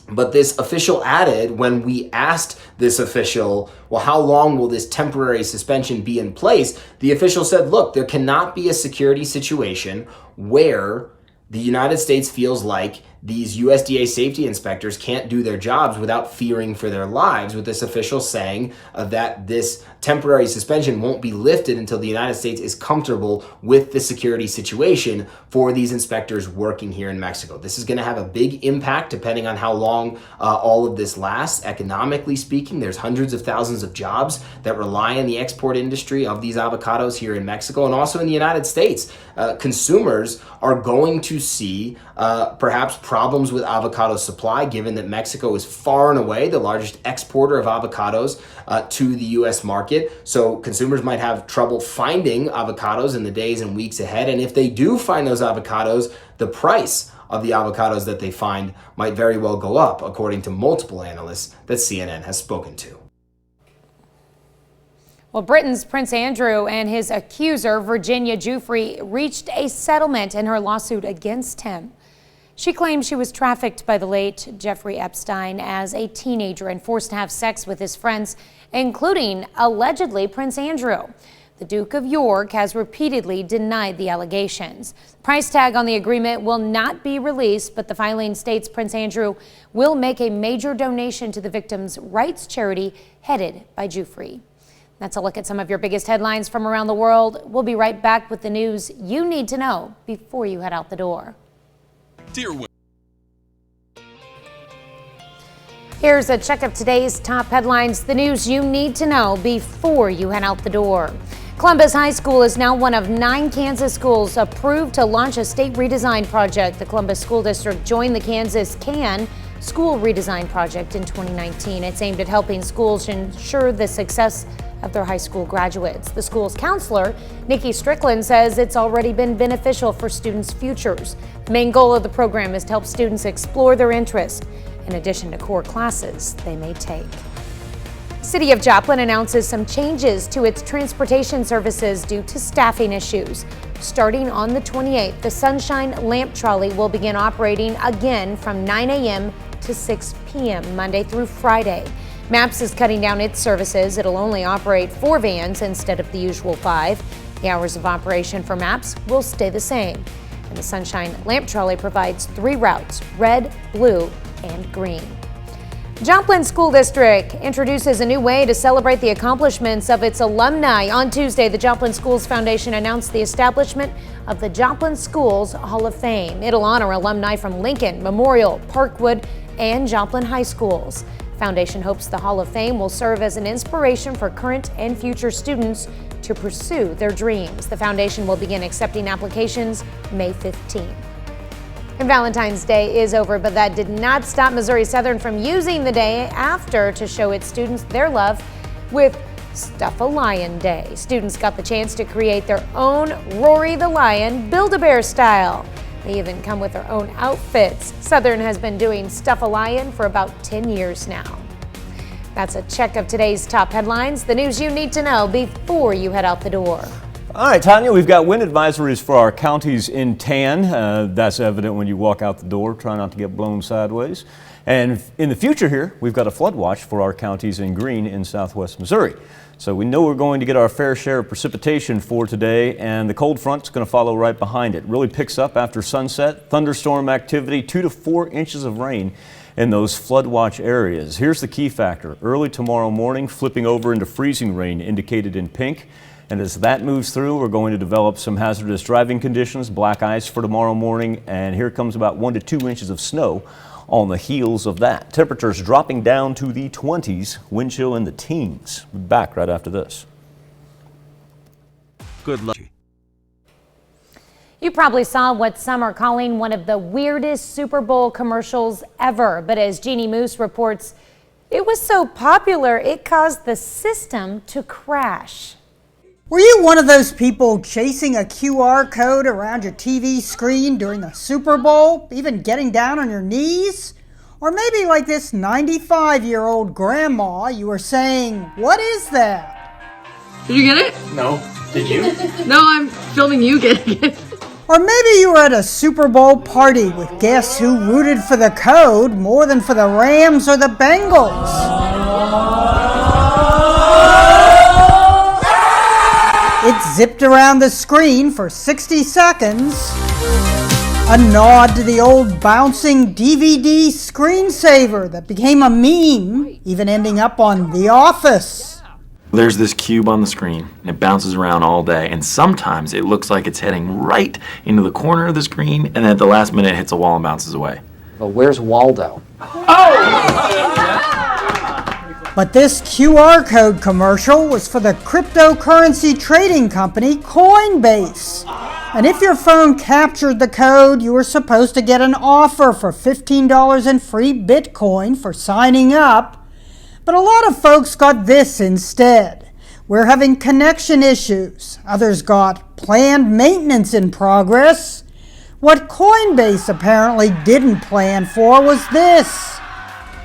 But this official added, when we asked this official, well, how long will this temporary suspension be in place? The official said, look, there cannot be a security situation where the United States feels like these USDA safety inspectors can't do their jobs without fearing for their lives, with this official saying that this temporary suspension won't be lifted until the United States is comfortable with the security situation for these inspectors working here in Mexico. This is going to have a big impact depending on how long all of this lasts. Economically speaking, there's hundreds of thousands of jobs that rely on the export industry of these avocados here in Mexico and also in the United States. Consumers are going to see perhaps problems with avocado supply, given that Mexico is far and away the largest exporter of avocados to the U.S. market. So consumers might have trouble finding avocados in the days and weeks ahead. And if they do find those avocados, the price of the avocados that they find might very well go up, according to multiple analysts that CNN has spoken to. Well, Britain's Prince Andrew and his accuser, Virginia Giuffre, reached a settlement in her lawsuit against him. She claims she was trafficked by the late Jeffrey Epstein as a teenager and forced to have sex with his friends, including allegedly Prince Andrew. The Duke of York has repeatedly denied the allegations. The price tag on the agreement will not be released, but the filing states Prince Andrew will make a major donation to the victims' rights charity headed by Giuffre. That's a look at some of your biggest headlines from around the world. We'll be right back with the news you need to know before you head out the door. Here's a check of today's top headlines, the news you need to know before you head out the door. Columbus High School is now one of 9 Kansas schools approved to launch a state redesign project. The Columbus School District joined the Kansas CAN School Redesign Project in 2019. It's aimed at helping schools ensure the success of their high school graduates. The school's counselor, Nikki Strickland, says it's already been beneficial for students' futures. The main goal of the program is to help students explore their interests, in addition to core classes they may take. City of Joplin announces some changes to its transportation services due to staffing issues. Starting on the 28th, the Sunshine Lamp Trolley will begin operating again from 9 a.m. to 6 p.m. Monday through Friday. MAPS is cutting down its services. It'll only operate 4 vans instead of the usual 5. The hours of operation for MAPS will stay the same. And the Sunshine Lamp Trolley provides 3 routes: red, blue, and green. Joplin School District introduces a new way to celebrate the accomplishments of its alumni. On Tuesday, the Joplin Schools Foundation announced the establishment of the Joplin Schools Hall of Fame. It'll honor alumni from Lincoln, Memorial, Parkwood, and Joplin High Schools. Foundation hopes the Hall of Fame will serve as an inspiration for current and future students to pursue their dreams. The foundation will begin accepting applications May 15. And Valentine's Day is over, but that did not stop Missouri Southern from using the day after to show its students their love with Stuff a Lion Day. Students got the chance to create their own Rory the Lion Build-A-Bear style. They even come with their own outfits. Southern has been doing Stuff a Lion for about 10 years now. That's a check of today's top headlines, the news you need to know before you head out the door. All right, Tanya, we've got wind advisories for our counties in tan. That's evident when you walk out the door. Try not to get blown sideways. And in the future here, we've got a flood watch for our counties in green in southwest Missouri. So we know we're going to get our fair share of precipitation for today, and the cold front's going to follow right behind it. Really picks up after sunset. Thunderstorm activity, 2 to 4 inches of rain in those flood watch areas. Here's the key factor. Early tomorrow morning, flipping over into freezing rain indicated in pink. And as that moves through, we're going to develop some hazardous driving conditions, black ice for tomorrow morning, and here comes about 1 to 2 inches of snow on the heels of that. Temperatures dropping down to the 20s, wind chill in the teens. We'll be back right after this. Good luck. You probably saw what some are calling one of the weirdest Super Bowl commercials ever. But as Jeannie Moose reports, it was so popular it caused the system to crash. Were you one of those people chasing a QR code around your TV screen during the Super Bowl, even getting down on your knees? Or maybe like this 95-year-old grandma, you were saying, "What is that?" Did you get it? No. Did you? No, I'm filming you getting it. Or maybe you were at a Super Bowl party with guests who rooted for the code more than for the Rams or the Bengals. It zipped around the screen for 60 seconds. A nod to the old bouncing DVD screensaver that became a meme, even ending up on The Office. There's this cube on the screen, and it bounces around all day, and sometimes it looks like it's heading right into the corner of the screen, and then at the last minute it hits a wall and bounces away. But where's Waldo? But this QR code commercial was for the cryptocurrency trading company Coinbase. And if your phone captured the code, you were supposed to get an offer for $15 in free Bitcoin for signing up. But a lot of folks got this instead. We're having connection issues. Others got planned maintenance in progress. What Coinbase apparently didn't plan for was this.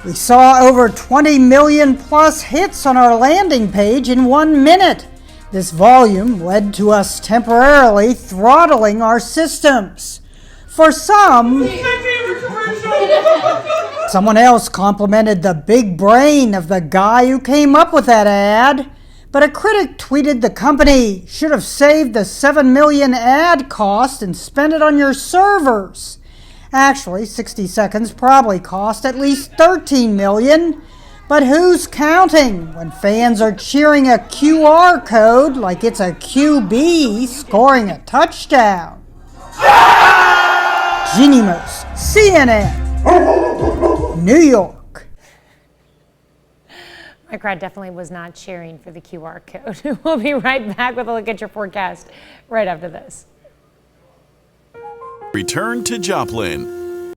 We saw over 20 million plus hits on our landing page in 1 minute. This volume led to us temporarily throttling our systems. For some, someone else complimented the big brain of the guy who came up with that ad, but a critic tweeted the company should have saved the $7 million ad cost and spent it on your servers. Actually, 60 seconds probably cost at least $13 million, but who's counting when fans are cheering a QR code like it's a QB scoring a touchdown? Jeannie Moose, CNN, New York. My crowd definitely was not cheering for the QR code. We'll be right back with a look at your forecast right after this. Return to Joplin.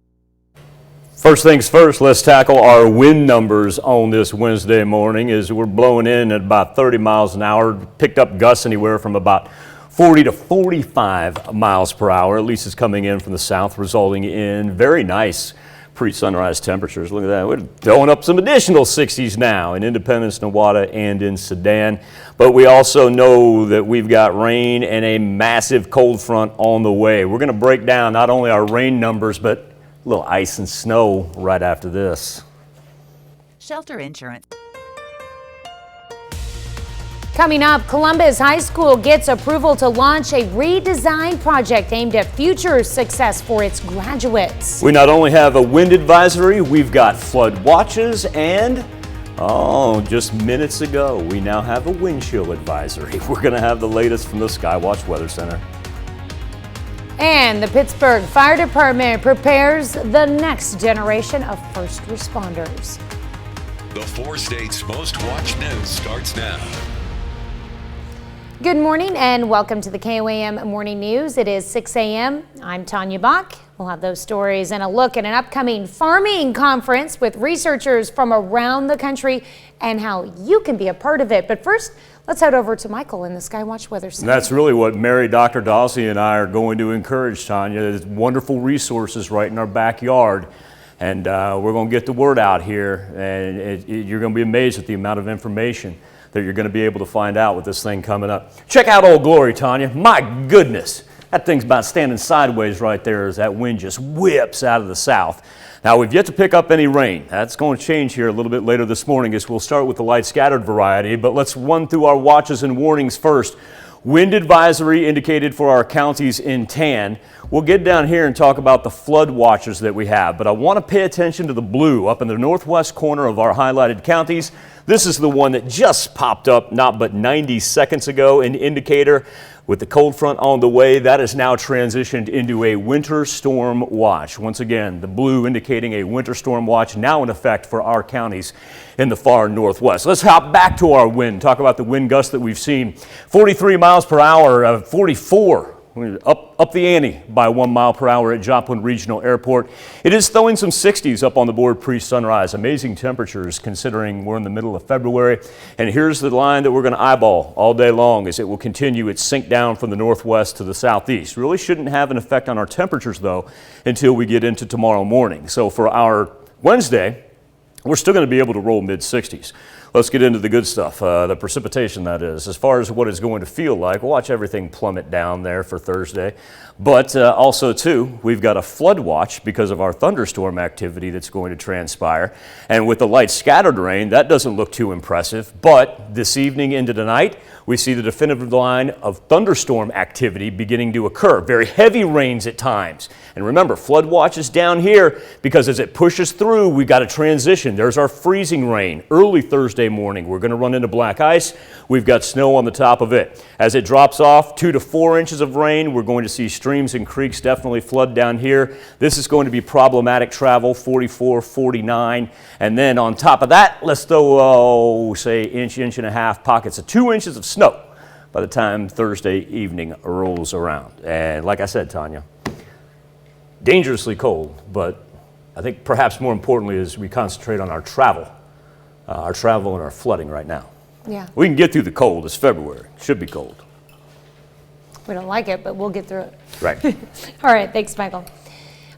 First things first, let's tackle our wind numbers on this Wednesday morning as we're blowing in at about 30 miles an hour. Picked up gusts anywhere from about 40 to 45 miles per hour. At least it's coming in from the south, resulting in very nice pre-sunrise temperatures. Look at that. We're throwing up some additional 60s now in Independence, Nowata, and in Sedan. But we also know that we've got rain and a massive cold front on the way. We're going to break down not only our rain numbers, but a little ice and snow right after this. Shelter insurance. Coming up, Columbus High School gets approval to launch a redesign project aimed at future success for its graduates. We not only have a wind advisory, we've got flood watches, and just minutes ago, we now have a wind chill advisory. We're going to have the latest from the Skywatch Weather Center. And the Pittsburgh Fire Department prepares the next generation of first responders. The 4 states' most watched news starts now. Good morning and welcome to the KOAM Morning News. It is 6 a.m. I'm Tanya Bach. We'll have those stories and a look at an upcoming farming conference with researchers from around the country and how you can be a part of it. But first, let's head over to Michael in the Skywatch Weather Center. That's really what Mary, Dr. Dawsey, and I are going to encourage, Tanya. There's wonderful resources right in our backyard. And we're going to get the word out here, and you're going to be amazed at the amount of information that you're going to be able to find out with this thing coming up. Check out Old Glory, Tanya. My goodness, that thing's about standing sideways right there as that wind just whips out of the south. Now, we've yet to pick up any rain. That's going to change here a little bit later this morning as we'll start with the light scattered variety, but let's run through our watches and warnings first. Wind advisory indicated for our counties in tan. We'll get down here and talk about the flood watches that we have, but I want to pay attention to the blue up in the northwest corner of our highlighted counties. This is the one that just popped up not but 90 seconds ago, an indicator. With the cold front on the way, that is now transitioned into a winter storm watch. Once again, the blue indicating a winter storm watch now in effect for our counties in the far northwest. Let's hop back to our wind, talk about the wind gusts that we've seen. 43 miles per hour, 44. Up the ante by 1 mile per hour at Joplin Regional Airport. It is throwing some 60s up on the board pre-sunrise. Amazing temperatures considering we're in the middle of February. And here's the line that we're going to eyeball all day long as it will continue its sink down from the northwest to the southeast. Really shouldn't have an effect on our temperatures though until we get into tomorrow morning. So for our Wednesday, we're still going to be able to roll mid-60s. Let's get into the good stuff, the precipitation that is. As far as what it's going to feel like, we'll watch everything plummet down there for Thursday. But also, too, we've got a flood watch because of our thunderstorm activity that's going to transpire. And with the light scattered rain, that doesn't look too impressive. But this evening into tonight, we see the definitive line of thunderstorm activity beginning to occur. Very heavy rains at times. And remember, flood watch is down here because as it pushes through, we've got a transition. There's our freezing rain early Thursday morning. We're going to run into black ice. We've got snow on the top of it. As it drops off 2 to 4 inches of rain, we're going to see streams and creeks definitely flood down here. This is going to be problematic travel, 44, 49. And then on top of that, let's throw, say, inch and a half, pockets of 2 inches of snow by the time Thursday evening rolls around. And like I said, Tanya, dangerously cold, but I think perhaps more importantly is we concentrate on our travel and our flooding right now. Yeah. We can get through the cold. It's February. It should be cold. We don't like it, but we'll get through it. Right. All right, thanks, Michael.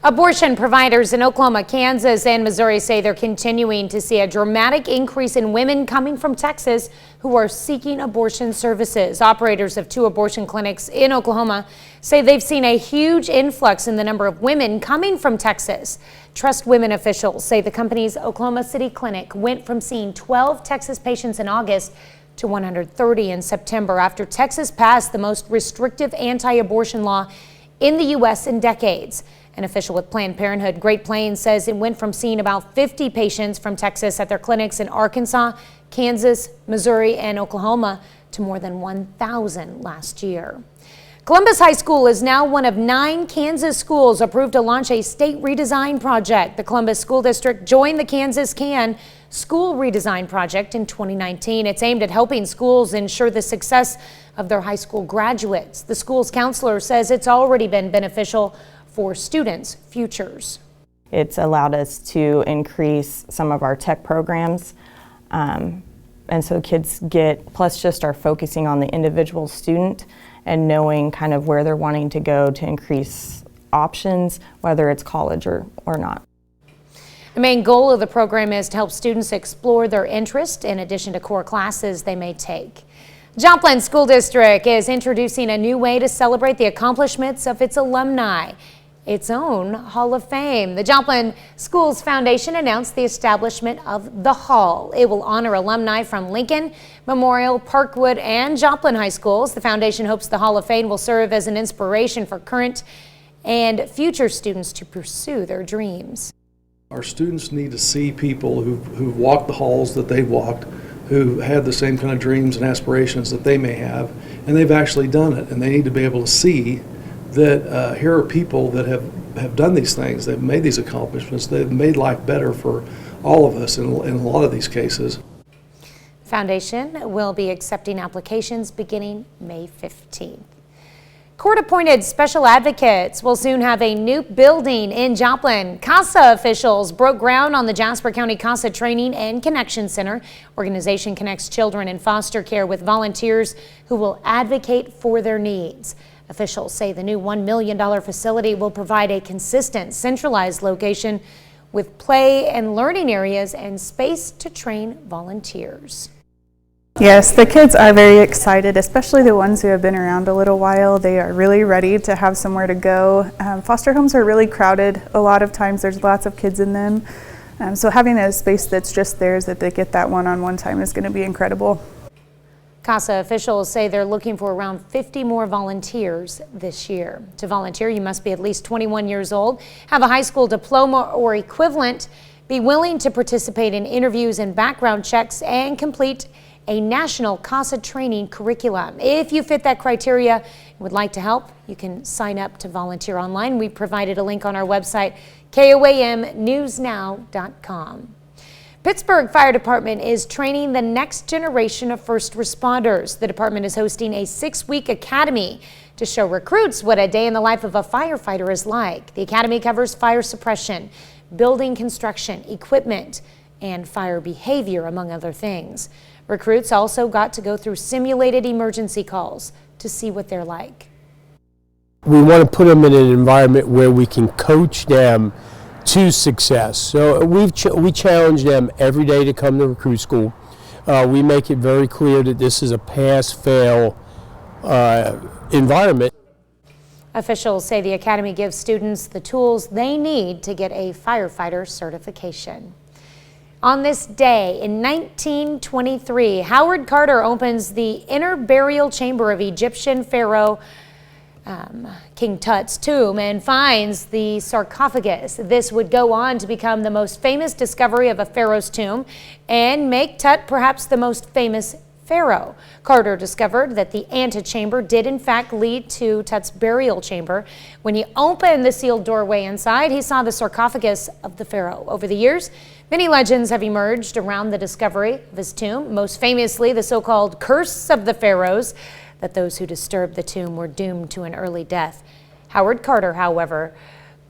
Abortion providers in Oklahoma, Kansas, and Missouri say they're continuing to see a dramatic increase in women coming from Texas who are seeking abortion services. Operators of 2 abortion clinics in Oklahoma say they've seen a huge influx in the number of women coming from Texas. Trust Women officials say the company's Oklahoma City clinic went from seeing 12 Texas patients in August to 130 in September after Texas passed the most restrictive anti-abortion law in the U.S. in decades. An official with Planned Parenthood Great Plains says it went from seeing about 50 patients from Texas at their clinics in Arkansas, Kansas, Missouri, and Oklahoma to more than 1,000 last year. Columbus High School is now one of 9 Kansas schools approved to launch a state redesign project. The Columbus School District joined the Kansas CAN School Redesign Project in 2019. It's aimed at helping schools ensure the success of their high school graduates. The school's counselor says it's already been beneficial for students' futures. It's allowed us to increase some of our tech programs. And so kids get, plus just our focusing on the individual student and knowing kind of where they're wanting to go to increase options, whether it's college or not. The main goal of the program is to help students explore their interest in addition to core classes they may take. Joplin School District is introducing a new way to celebrate the accomplishments of its alumni. Its own Hall of Fame. The Joplin Schools Foundation announced the establishment of the Hall. It will honor alumni from Lincoln, Memorial, Parkwood, and Joplin High Schools. The foundation hopes the Hall of Fame will serve as an inspiration for current and future students to pursue their dreams. Our students need to see people who've walked the halls that they've walked, who had the same kind of dreams and aspirations that they may have, and they've actually done it. And they need to be able to see that here are people that have done these things, they've made these accomplishments, they've made life better for all of us in a lot of these cases. Foundation will be accepting applications beginning May 15th. Court-appointed special advocates will soon have a new building in Joplin. CASA officials broke ground on the Jasper County CASA Training and Connection Center. Organization connects children in foster care with volunteers who will advocate for their needs. Officials say the new $1 million facility will provide a consistent, centralized location with play and learning areas and space to train volunteers. Yes, the kids are very excited, especially the ones who have been around a little while. They are really ready to have somewhere to go. Foster homes are really crowded. A lot of times there's lots of kids in them. So having a space that's just theirs that they get that one-on-one time is going to be incredible. CASA officials say they're looking for around 50 more volunteers this year. To volunteer, you must be at least 21 years old, have a high school diploma or equivalent, be willing to participate in interviews and background checks, and complete a national CASA training curriculum. If you fit that criteria and would like to help, you can sign up to volunteer online. We provided a link on our website, KOAMnewsnow.com. Pittsburgh Fire Department is training the next generation of first responders. The department is hosting a 6-week academy to show recruits what a day in the life of a firefighter is like. The academy covers fire suppression, building construction, equipment, and fire behavior, among other things. Recruits also got to go through simulated emergency calls to see what they're like. We want to put them in an environment where we can coach them to success. So we challenge them every day to come to recruit school. We make it very clear that this is a pass-fail environment. Officials say the academy gives students the tools they need to get a firefighter certification. On this day in 1923, Howard Carter opens the inner burial chamber of Egyptian pharaoh King Tut's tomb and finds the sarcophagus. This would go on to become the most famous discovery of a pharaoh's tomb and make Tut perhaps the most famous pharaoh. Carter discovered that the antechamber did in fact lead to Tut's burial chamber. When he opened the sealed doorway inside, he saw the sarcophagus of the pharaoh. Over the years, many legends have emerged around the discovery of his tomb, most famously the so-called curse of the pharaohs, that those who disturbed the tomb were doomed to an early death. Howard Carter, however,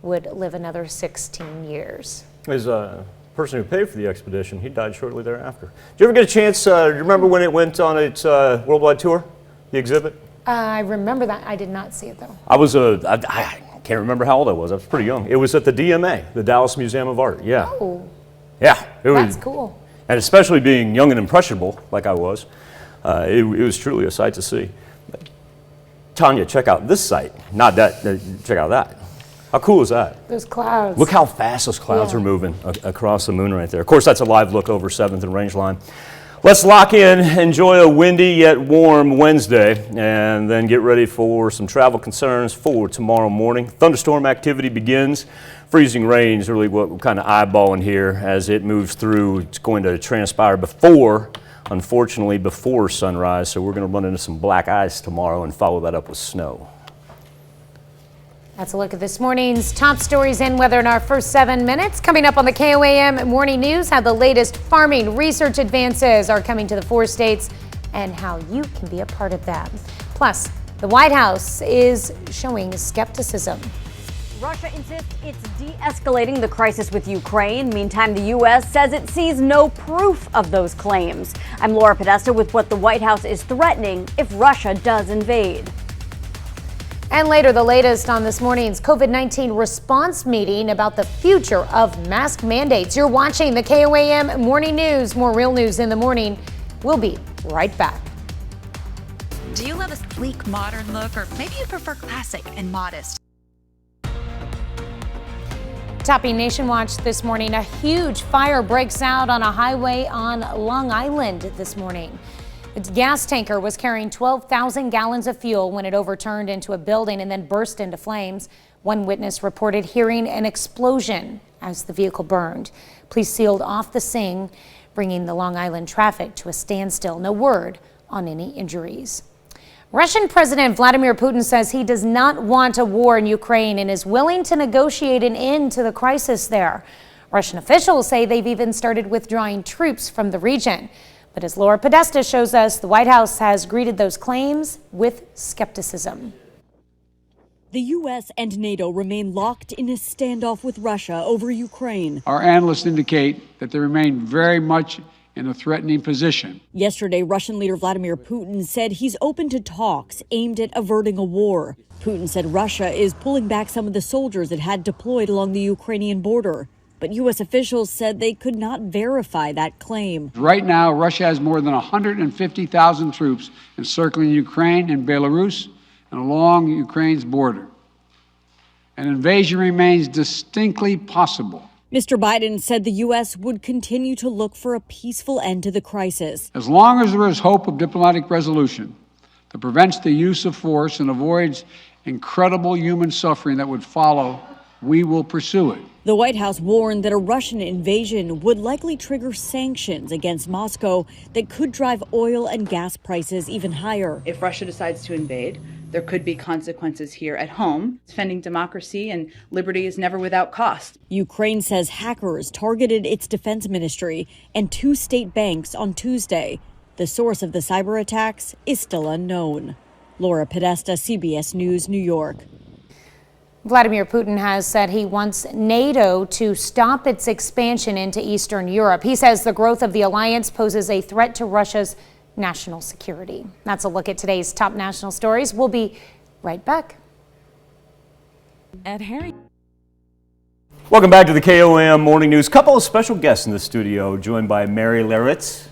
would live another 16 years. As a person who paid for the expedition, he died shortly thereafter. Did you ever get a chance, do you remember when it went on its worldwide tour, the exhibit? I remember that. I did not see it, though. I can't remember how old I was. I was pretty young. It was at the DMA, the Dallas Museum of Art. Yeah. Oh. Yeah. That's cool. And especially being young and impressionable, like I was, it was truly a sight to see. Tanya, check out this sight. Not that, check out that. How cool is that? Those clouds. Look how fast those clouds are moving across the moon right there. Of course, that's a live look over 7th and Rangeline. Let's lock in, enjoy a windy yet warm Wednesday, and then get ready for some travel concerns for tomorrow morning. Thunderstorm activity begins. Freezing rain is really what we're kind of eyeballing here as it moves through. It's going to transpire unfortunately, before sunrise, so we're going to run into some black ice tomorrow and follow that up with snow. That's a look at this morning's top stories and weather in our first 7 minutes. Coming up on the KOAM Morning News, how the latest farming research advances are coming to the 4 states and how you can be a part of that. Plus, the White House is showing skepticism. Russia insists it's de-escalating the crisis with Ukraine. Meantime, the U.S. says it sees no proof of those claims. I'm Laura Podesta with what the White House is threatening if Russia does invade. And later, the latest on this morning's COVID-19 response meeting about the future of mask mandates. You're watching the KOAM Morning News. More real news in the morning. We'll be right back. Do you love a sleek, modern look, or maybe you prefer classic and modest? Topping Nation Watch this morning, a huge fire breaks out on a highway on Long Island this morning. Its gas tanker was carrying 12,000 gallons of fuel when it overturned into a building and then burst into flames. One witness reported hearing an explosion as the vehicle burned. Police sealed off the scene, bringing the Long Island traffic to a standstill. No word on any injuries. Russian President Vladimir Putin says he does not want a war in Ukraine and is willing to negotiate an end to the crisis there. Russian officials say they've even started withdrawing troops from the region. But as Laura Podesta shows us, the White House has greeted those claims with skepticism. The U.S. and NATO remain locked in a standoff with Russia over Ukraine. Our analysts indicate that they remain very much in a threatening position. Yesterday, Russian leader Vladimir Putin said he's open to talks aimed at averting a war. Putin said Russia is pulling back some of the soldiers it had deployed along the Ukrainian border. But U.S. officials said they could not verify that claim. Right now, Russia has more than 150,000 troops encircling Ukraine and Belarus and along Ukraine's border. An invasion remains distinctly possible. Mr. Biden said the U.S. would continue to look for a peaceful end to the crisis. As long as there is hope of diplomatic resolution that prevents the use of force and avoids incredible human suffering that would follow, we will pursue it. The White House warned that a Russian invasion would likely trigger sanctions against Moscow that could drive oil and gas prices even higher. If Russia decides to invade, there could be consequences here at home. Defending democracy and liberty is never without cost. Ukraine says hackers targeted its defense ministry and 2 state banks on Tuesday. The source of the cyber attacks is still unknown. Laura Podesta, CBS News, New York. Vladimir Putin has said he wants NATO to stop its expansion into Eastern Europe. He says the growth of the alliance poses a threat to Russia's national security. That's a look at today's top national stories. We'll be right back. Ed Harry. Welcome back to the KOAM Morning News. Couple of special guests in the studio, joined by Mary Laritz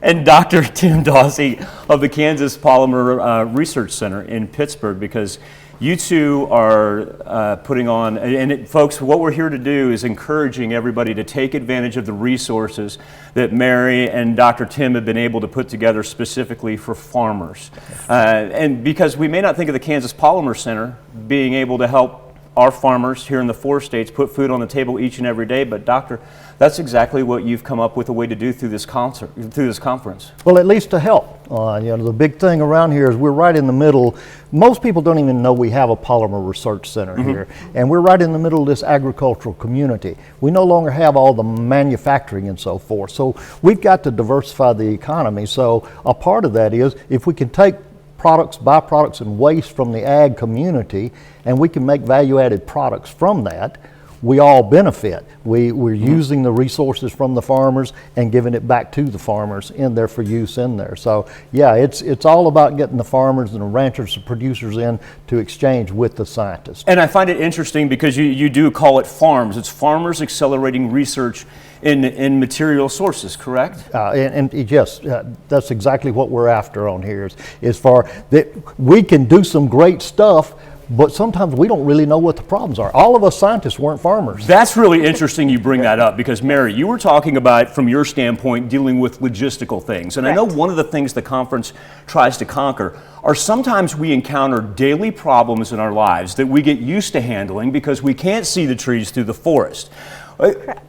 and Dr. Tim Dawsey of the Kansas Polymer Research Center in Pittsburgh, because you two are putting on, folks, what we're here to do is encouraging everybody to take advantage of the resources that Mary and Dr. Tim have been able to put together specifically for farmers. And because we may not think of the Kansas Polymer Center being able to help our farmers here in the 4 states put food on the table each and every day, but Doctor, that's exactly what you've come up with a way to do through this conference. Well, at least to help. The big thing around here is we're right in the middle. Most people don't even know we have a polymer research center here, and we're right in the middle of this agricultural community. We no longer have all the manufacturing and so forth, so we've got to diversify the economy. So a part of that is if we can take products, byproducts, and waste from the ag community, and we can make value-added products from that, we all benefit. We're using the resources from the farmers and giving it back to the farmers in there for use in there. So yeah, it's all about getting the farmers and the ranchers and producers in to exchange with the scientists. And I find it interesting because you do call it FARMS. It's Farmers Accelerating Research in Material Sources, correct? Yes, that's exactly what we're after on here, is for that we can do some great stuff, but sometimes we don't really know what the problems are. All of us scientists weren't farmers. That's really interesting you bring that up, because Mary, you were talking about, from your standpoint, dealing with logistical things. And Correct. I know one of the things the conference tries to conquer are sometimes we encounter daily problems in our lives that we get used to handling because we can't see the trees through the forest.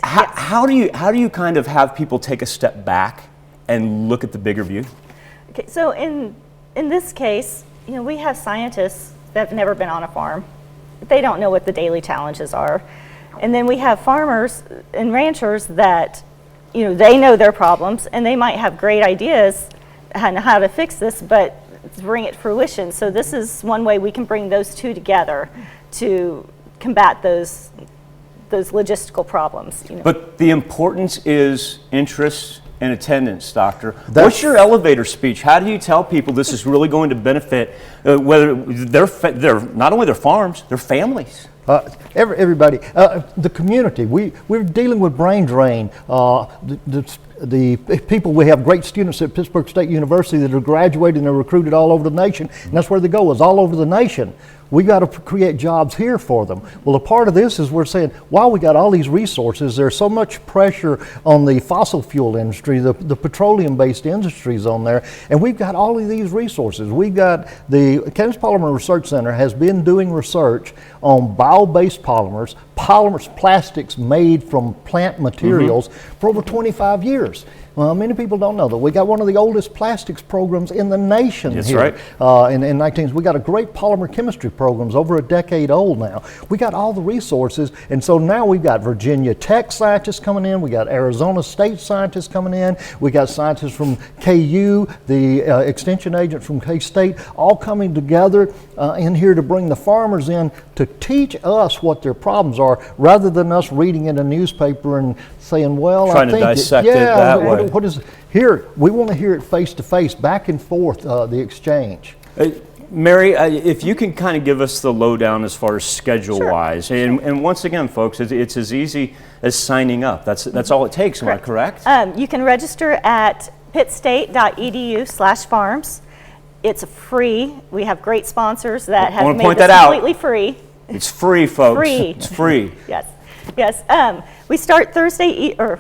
How do you kind of have people take a step back and look at the bigger view? Okay, so in this case, we have scientists that have never been on a farm. They don't know what the daily challenges are. And then we have farmers and ranchers that, they know their problems and they might have great ideas on how to fix this, but to bring it to fruition. So this is one way we can bring those two together to combat those logistical problems. But the importance is interest and attendance, Doctor. What's your elevator speech? How do you tell people this is really going to benefit whether they're not only their farms, their families? Everybody, the community. We're dealing with brain drain. The people, we have great students at Pittsburgh State University that are graduating and are recruited all over the nation, and that's where they go, is all over the nation. We got to create jobs here for them. Well, a part of this is we're saying, while we got all these resources, there's so much pressure on the fossil fuel industry, the petroleum-based industries on there, and we've got all of these resources. We've got the Kansas Polymer Research Center has been doing research on bio-based polymers, plastics made from plant materials for over 25 years. Well, many people don't know that we got one of the oldest plastics programs in the nation. That's here. right. In 19, we got a great polymer chemistry programs over a decade old now. We got all the resources, and so now we've got Virginia Tech scientists coming in. We got Arizona State scientists coming in. We got scientists from KU, the extension agent from K-State, all coming together in here to bring the farmers in to teach us what their problems are, rather than us reading in a newspaper and saying, well, Trying I think to dissect it that way. What is here? We want to hear it face to face, back and forth, the exchange. Mary, if you can kind of give us the lowdown as far as schedule-wise, sure. And once again, folks, it's as easy as signing up. That's all it takes. Am I correct? You can register at pittstate.edu/farms. It's free. We have great sponsors that have made this completely free. It's free, folks. Free. It's free. Yes. Yes, we start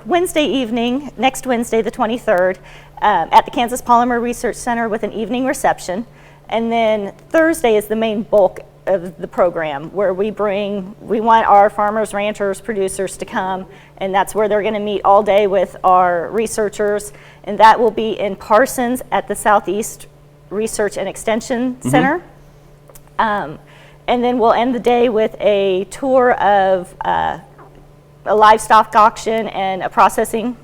Wednesday evening, next Wednesday, the 23rd, at the Kansas Polymer Research Center with an evening reception. And then Thursday is the main bulk of the program, where we want our farmers, ranchers, producers to come, and that's where they're going to meet all day with our researchers, and that will be in Parsons at the Southeast Research and Extension Center. And then we'll end the day with a tour of a livestock auction and a processing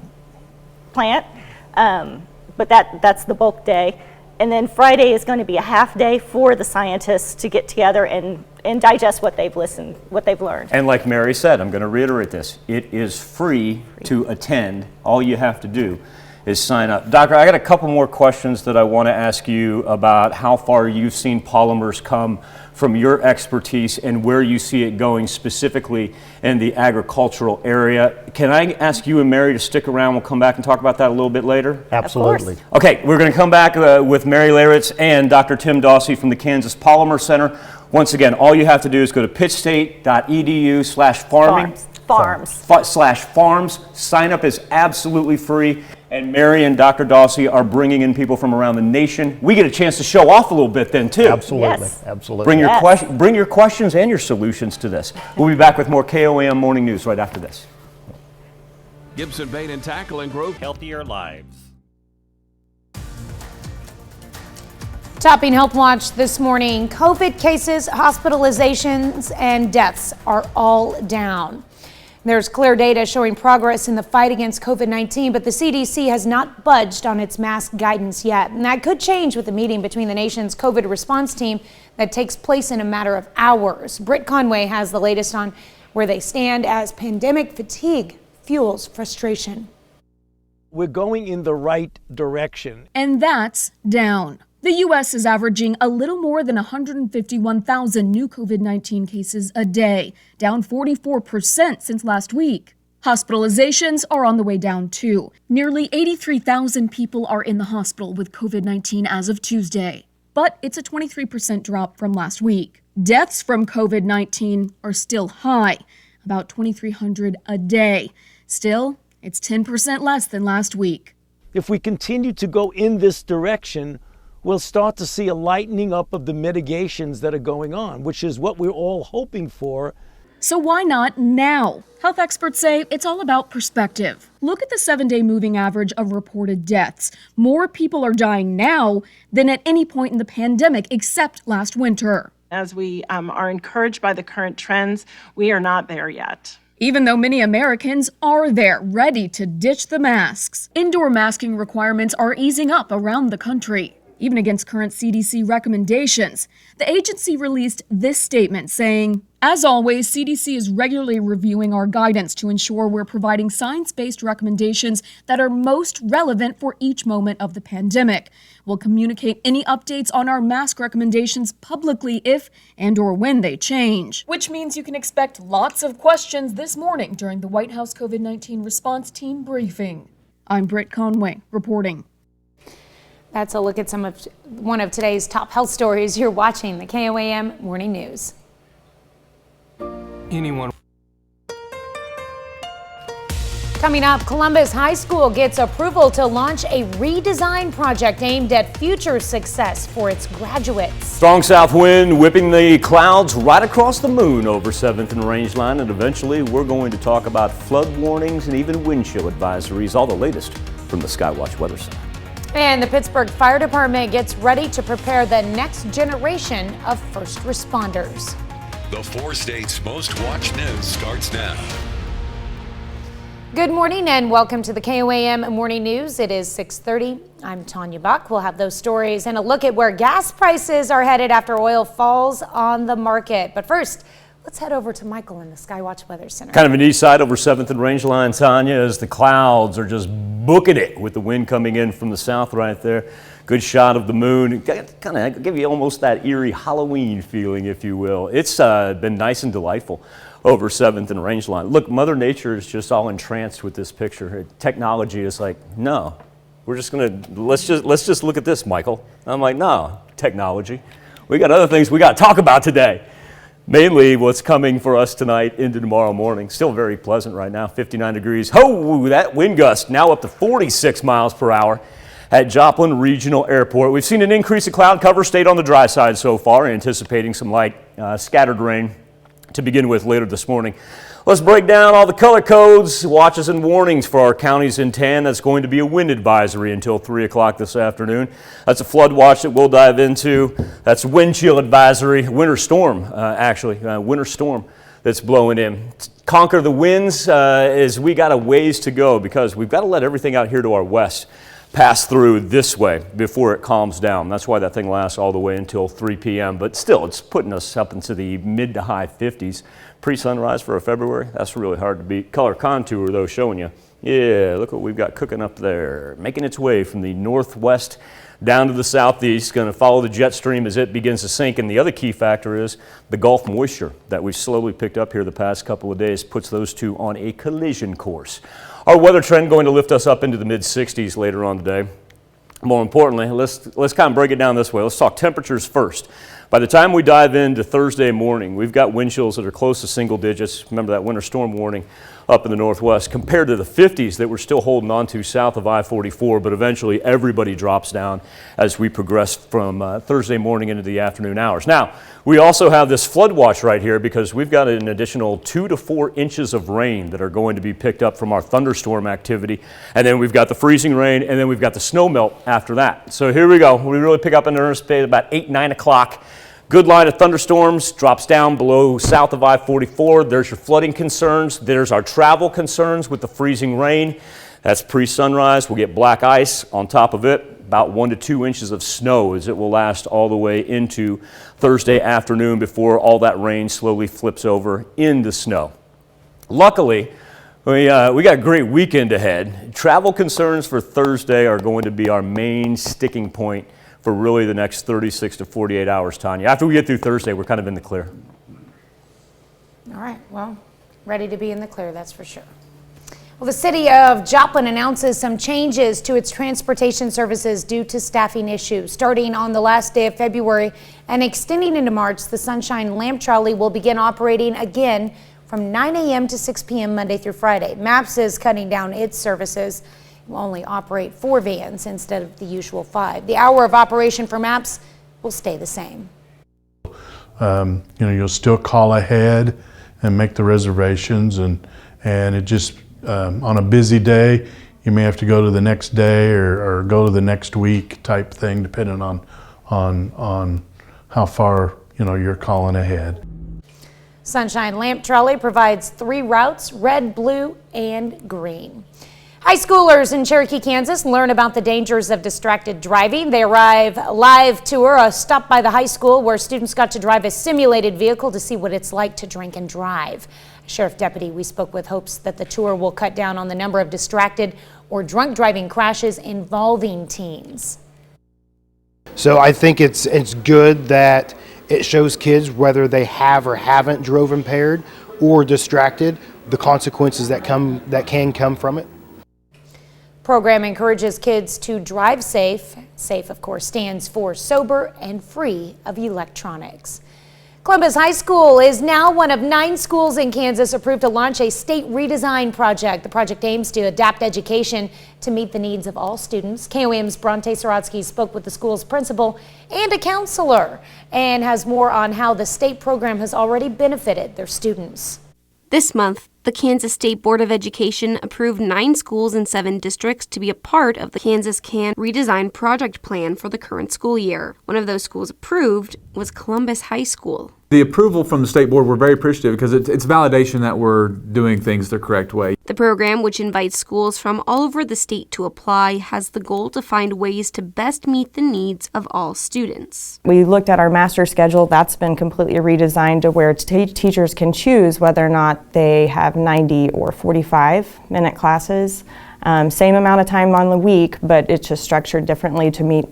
plant, but that's the bulk day. And then Friday is going to be a half day for the scientists to get together and digest what they've learned. And like Mary said, I'm going to reiterate this, it is free to attend. All you have to do is sign up. Doctor, I got a couple more questions that I want to ask you about how far you've seen polymers come from your expertise and where you see it going specifically in the agricultural area. Can I ask you and Mary to stick around? We'll come back and talk about that a little bit later. Absolutely. Okay, we're going to come back with Mary Laritz and Dr. Tim Dawsey from the Kansas Polymer Center. Once again, all you have to do is go to pittstate.edu/farming. Farms. Sign up is absolutely free. And Mary and Dr. Dawsey are bringing in people from around the nation. We get a chance to show off a little bit then too. Absolutely. Yes. Absolutely. Bring your questions and your solutions to this. We'll be back with more KOAM Morning News right after this. Gibson Bait and Tackle and Grove Healthier Lives. Topping Health Watch this morning, COVID cases, hospitalizations, and deaths are all down. There's clear data showing progress in the fight against COVID-19, but the CDC has not budged on its mask guidance yet. And that could change with the meeting between the nation's COVID response team that takes place in a matter of hours. Britt Conway has the latest on where they stand as pandemic fatigue fuels frustration. We're going in the right direction. And that's down. The U.S. is averaging a little more than 151,000 new COVID-19 cases a day, down 44% since last week. Hospitalizations are on the way down too. Nearly 83,000 people are in the hospital with COVID-19 as of Tuesday, but it's a 23% drop from last week. Deaths from COVID-19 are still high, about 2,300 a day. Still, it's 10% less than last week. If we continue to go in this direction, we'll start to see a lightening up of the mitigations that are going on, which is what we're all hoping for. So why not now? Health experts say it's all about perspective. Look at the 7-day moving average of reported deaths. More people are dying now than at any point in the pandemic except last winter. As we are encouraged by the current trends, we are not there yet. Even though many Americans are there, ready to ditch the masks. Indoor masking requirements are easing up around the country, even against current CDC recommendations. The agency released this statement saying, as always, CDC is regularly reviewing our guidance to ensure we're providing science-based recommendations that are most relevant for each moment of the pandemic. We'll communicate any updates on our mask recommendations publicly if and or when they change. Which means you can expect lots of questions this morning during the White House COVID-19 response team briefing. I'm Britt Conway reporting. That's a look at one of today's top health stories. You're watching the KOAM Morning News. Coming up, Columbus High School gets approval to launch a redesign project aimed at future success for its graduates. Strong south wind whipping the clouds right across the moon over 7th and Rangeline, and eventually we're going to talk about flood warnings and even wind chill advisories, all the latest from the Skywatch Weather Center. And the Pittsburgh Fire Department gets ready to prepare the next generation of first responders. The 4 states' most watched news starts now. Good morning and welcome to the KOAM Morning News. It is 6:30. I'm Tanya Buck. We'll have those stories and a look at where gas prices are headed after oil falls on the market. But first, let's head over to Michael in the Skywatch Weather Center. Kind of an east side over 7th and Rangeline, Tanya, as the clouds are just booking it with the wind coming in from the south right there. Good shot of the moon. Kind of give you almost that eerie Halloween feeling, if you will. It's been nice and delightful over 7th and Rangeline. Look, Mother Nature is just all entranced with this picture. Technology is like, no, we're just gonna, let's just look at this, Michael. I'm like, no, technology. We got other things we got to talk about today. Mainly what's coming for us tonight into tomorrow morning. Still very pleasant right now, 59 degrees. Oh, that wind gust now up to 46 miles per hour at Joplin Regional Airport. We've seen an increase in cloud cover, stayed on the dry side so far, anticipating some light scattered rain to begin with later this morning. Let's break down all the color codes, watches and warnings for our counties in tan. That's going to be a wind advisory until 3 o'clock this afternoon. That's a flood watch that we'll dive into. That's wind chill advisory, winter storm winter storm that's blowing in. Conquer the winds is we got a ways to go because we've got to let everything out here to our west pass through this way before it calms down. That's why that thing lasts all the way until 3 p.m. But still, it's putting us up into the mid to high 50s. Pre-sunrise for a February, that's really hard to beat. Color contour, though, showing you. Yeah, look what we've got cooking up there. Making its way from the northwest down to the southeast. Going to follow the jet stream as it begins to sink. And the other key factor is the Gulf moisture that we've slowly picked up here the past couple of days puts those two on a collision course. Our weather trend going to lift us up into the mid-60s later on today. More importantly, let's kind of break it down this way. Let's talk temperatures first. By the time we dive into Thursday morning, we've got wind chills that are close to single digits. Remember that winter storm warning up in the northwest compared to the 50s that we're still holding on to south of I-44, but eventually everybody drops down as we progress from Thursday morning into the afternoon hours. Now, we also have this flood watch right here because we've got an additional 2 to 4 inches of rain that are going to be picked up from our thunderstorm activity. And then we've got the freezing rain, and then we've got the snow melt after that. So here we go. We really pick up in earnest at about 8, 9 o'clock. Good line of thunderstorms, drops down below south of I-44. There's your flooding concerns. There's our travel concerns with the freezing rain. That's pre-sunrise. We'll get black ice on top of it, about 1 to 2 inches of snow as it will last all the way into Thursday afternoon before all that rain slowly flips over into snow. Luckily, we got a great weekend ahead. Travel concerns for Thursday are going to be our main sticking point for really the next 36 to 48 hours, Tanya. After we get through Thursday, we're kind of in the clear. All right, well, ready to be in the clear, that's for sure. Well, the city of Joplin announces some changes to its transportation services due to staffing issues. Starting on the last day of February and extending into March, the Sunshine Lamp Trolley will begin operating again from 9 a.m. to 6 p.m. Monday through Friday. MAPS is cutting down its services. Will only operate 4 vans instead of the usual 5. The hour of operation for MAPS will stay the same. You'll still call ahead and make the reservations, and it just on a busy day, you may have to go to the next day or go to the next week type thing, depending on how far you're calling ahead. Sunshine Lamp Trolley provides 3 routes: red, blue, and green. High schoolers in Cherokee, Kansas learn about the dangers of distracted driving. They arrive live tour, a stop by the high school where students got to drive a simulated vehicle to see what it's like to drink and drive. A sheriff deputy we spoke with hopes that the tour will cut down on the number of distracted or drunk driving crashes involving teens. So I think it's good that it shows kids, whether they have or haven't drove impaired or distracted, the consequences that can come from it. Program encourages kids to drive safe. SAFE, of course, stands for sober and free of electronics. Columbus High School is now one of 9 schools in Kansas approved to launch a state redesign project. The project aims to adapt education to meet the needs of all students. KOAM's Bronte Sorotsky spoke with the school's principal and a counselor and has more on how the state program has already benefited their students. This month, the Kansas State Board of Education approved 9 schools in 7 districts to be a part of the Kansas CAN redesign project plan for the current school year. One of those schools approved was Columbus High School. The approval from the state board, we're very appreciative because it's validation that we're doing things the correct way. The program, which invites schools from all over the state to apply, has the goal to find ways to best meet the needs of all students. We looked at our master schedule. That's been completely redesigned to where teachers can choose whether or not they have 90 or 45-minute classes. Same amount of time on the week, but it's just structured differently to meet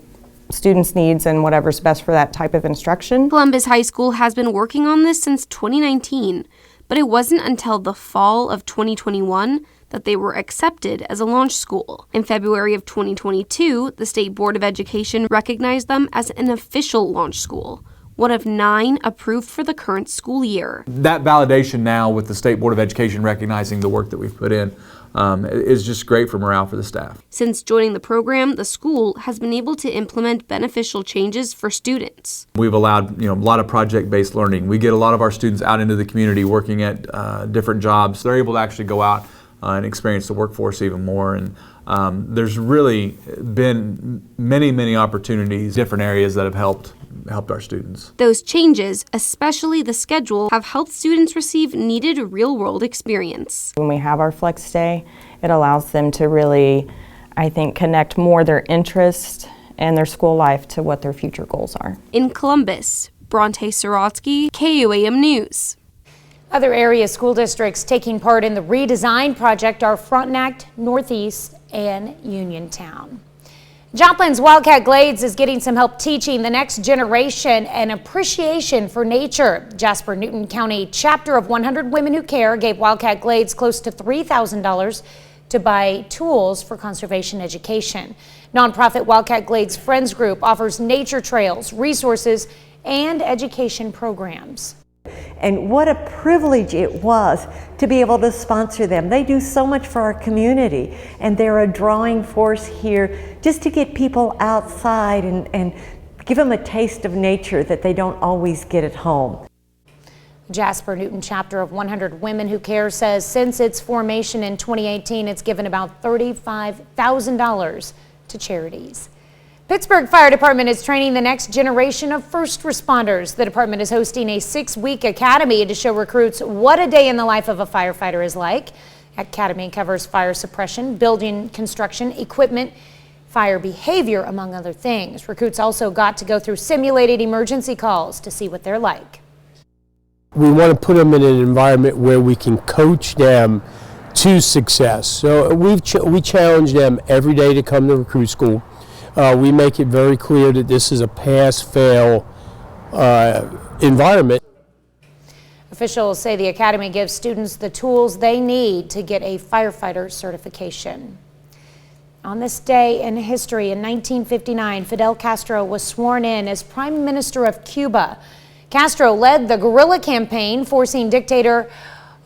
students' needs and whatever's best for that type of instruction. Columbus High School has been working on this since 2019, but it wasn't until the fall of 2021 that they were accepted as a launch school. In February of 2022, the State Board of Education recognized them as an official launch school, one of 9 approved for the current school year. That validation now with the State Board of Education recognizing the work that we've put in is just great for morale for the staff. Since joining the program, the school has been able to implement beneficial changes for students. We've allowed a lot of project-based learning. We get a lot of our students out into the community working at different jobs. They're able to actually go out and experience the workforce even more. And there's really been many opportunities, different areas that have helped our students. Those changes, especially the schedule, have helped students receive needed real-world experience. When we have our Flex Day, it allows them to really, I think, connect more their interest and their school life to what their future goals are. In Columbus, Bronte Sorotsky, KOAM News. Other area school districts taking part in the Redesign project are Frontenac, Northeast, and Uniontown. Joplin's Wildcat Glades is getting some help teaching the next generation an appreciation for nature. Jasper Newton County chapter of 100 Women Who Care gave Wildcat Glades close to $3,000 to buy tools for conservation education. Nonprofit Wildcat Glades Friends Group offers nature trails, resources, and education programs. And what a privilege it was to be able to sponsor them. They do so much for our community, and they're a drawing force here just to get people outside and give them a taste of nature that they don't always get at home. Jasper Newton chapter of 100 Women Who Care says since its formation in 2018, it's given about $35,000 to charities. Pittsburgh Fire Department is training the next generation of first responders. The department is hosting a 6-week academy to show recruits what a day in the life of a firefighter is like. Academy covers fire suppression, building construction, equipment, fire behavior, among other things. Recruits also got to go through simulated emergency calls to see what they're like. We want to put them in an environment where we can coach them to success. So we challenge them every day to come to recruit school. We make it very clear that this is a pass-fail environment. Officials say the academy gives students the tools they need to get a firefighter certification. On this day in history, in 1959, Fidel Castro was sworn in as Prime Minister of Cuba. Castro led the guerrilla campaign, forcing dictator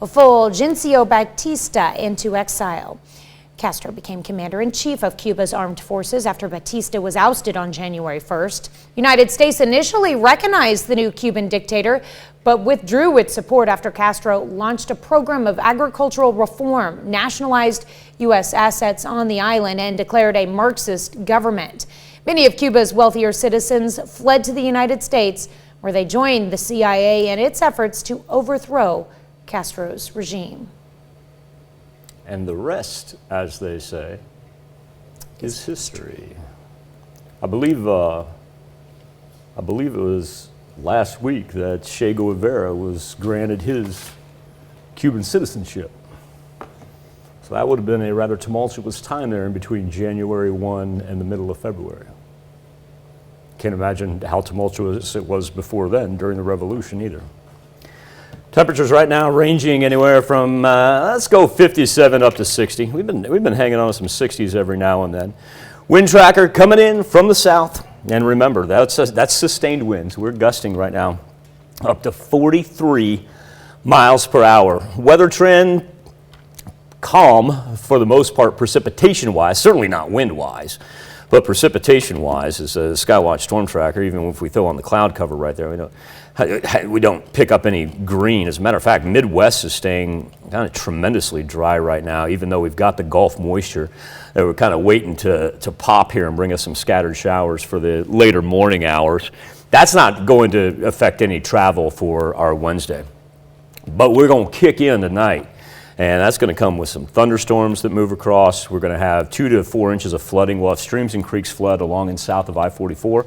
Fulgencio Batista into exile. Castro became commander-in-chief of Cuba's armed forces after Batista was ousted on January 1st. United States initially recognized the new Cuban dictator, but withdrew its support after Castro launched a program of agricultural reform, nationalized U.S. assets on the island, and declared a Marxist government. Many of Cuba's wealthier citizens fled to the United States, where they joined the CIA in its efforts to overthrow Castro's regime. And the rest, as they say, is history. I believe it was last week that Che Guevara was granted his Cuban citizenship. So that would have been a rather tumultuous time there in between January 1 and the middle of February. Can't imagine how tumultuous it was before then, during the revolution either. Temperatures right now ranging anywhere from, let's go 57 up to 60. We've been hanging on to some 60s every now and then. Wind tracker coming in from the south. And remember, that's sustained winds. We're gusting right now up to 43 miles per hour. Weather trend, calm for the most part precipitation-wise, certainly not wind-wise. But precipitation-wise, as a Skywatch storm tracker, even if we throw on the cloud cover right there, we don't pick up any green. As a matter of fact, Midwest is staying kind of tremendously dry right now, even though we've got the Gulf moisture that we're kind of waiting to pop here and bring us some scattered showers for the later morning hours. That's not going to affect any travel for our Wednesday. But we're going to kick in tonight. And that's going to come with some thunderstorms that move across. We're going to have 2 to 4 inches of flooding. We'll have streams and creeks flood along and south of I-44.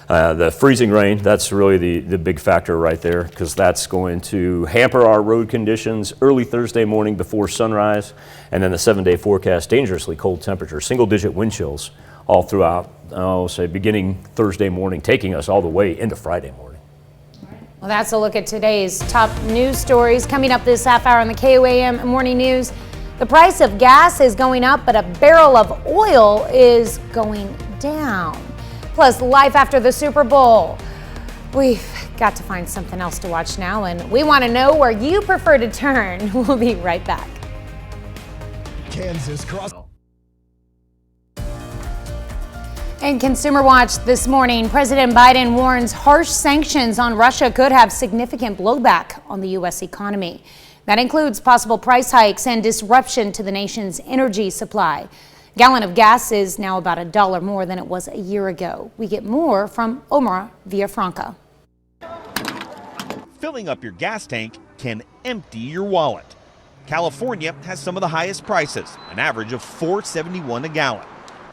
The freezing rain, that's really the big factor right there, because that's going to hamper our road conditions early Thursday morning before sunrise. And then the 7-day forecast, dangerously cold temperatures, single-digit wind chills all throughout, say beginning Thursday morning, taking us all the way into Friday morning. Well, that's a look at today's top news stories. Coming up this half hour on the KOAM Morning News, the price of gas is going up, but a barrel of oil is going down. Plus, life after the Super Bowl. We've got to find something else to watch now, and we want to know where you prefer to turn. We'll be right back. Kansas cross. In Consumer Watch this morning, President Biden warns harsh sanctions on Russia could have significant blowback on the U.S. economy. That includes possible price hikes and disruption to the nation's energy supply. A gallon of gas is now about $1 more than it was a year ago. We get more from Omar Villafranca. Filling up your gas tank can empty your wallet. California has some of the highest prices, an average of $4.71 a gallon.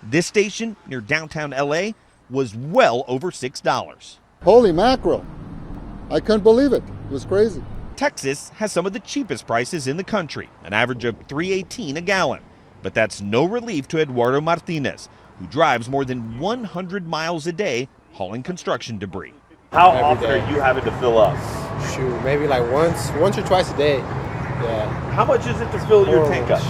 This station near downtown LA was well over $6. Holy mackerel. I couldn't believe it. It was crazy. Texas has some of the cheapest prices in the country, an average of $3.18 a gallon. But that's no relief to Eduardo Martinez, who drives more than 100 miles a day hauling construction debris. How often are you having to fill up? Shoot, maybe like once or twice a day. Yeah. How much is it to fill your tank up?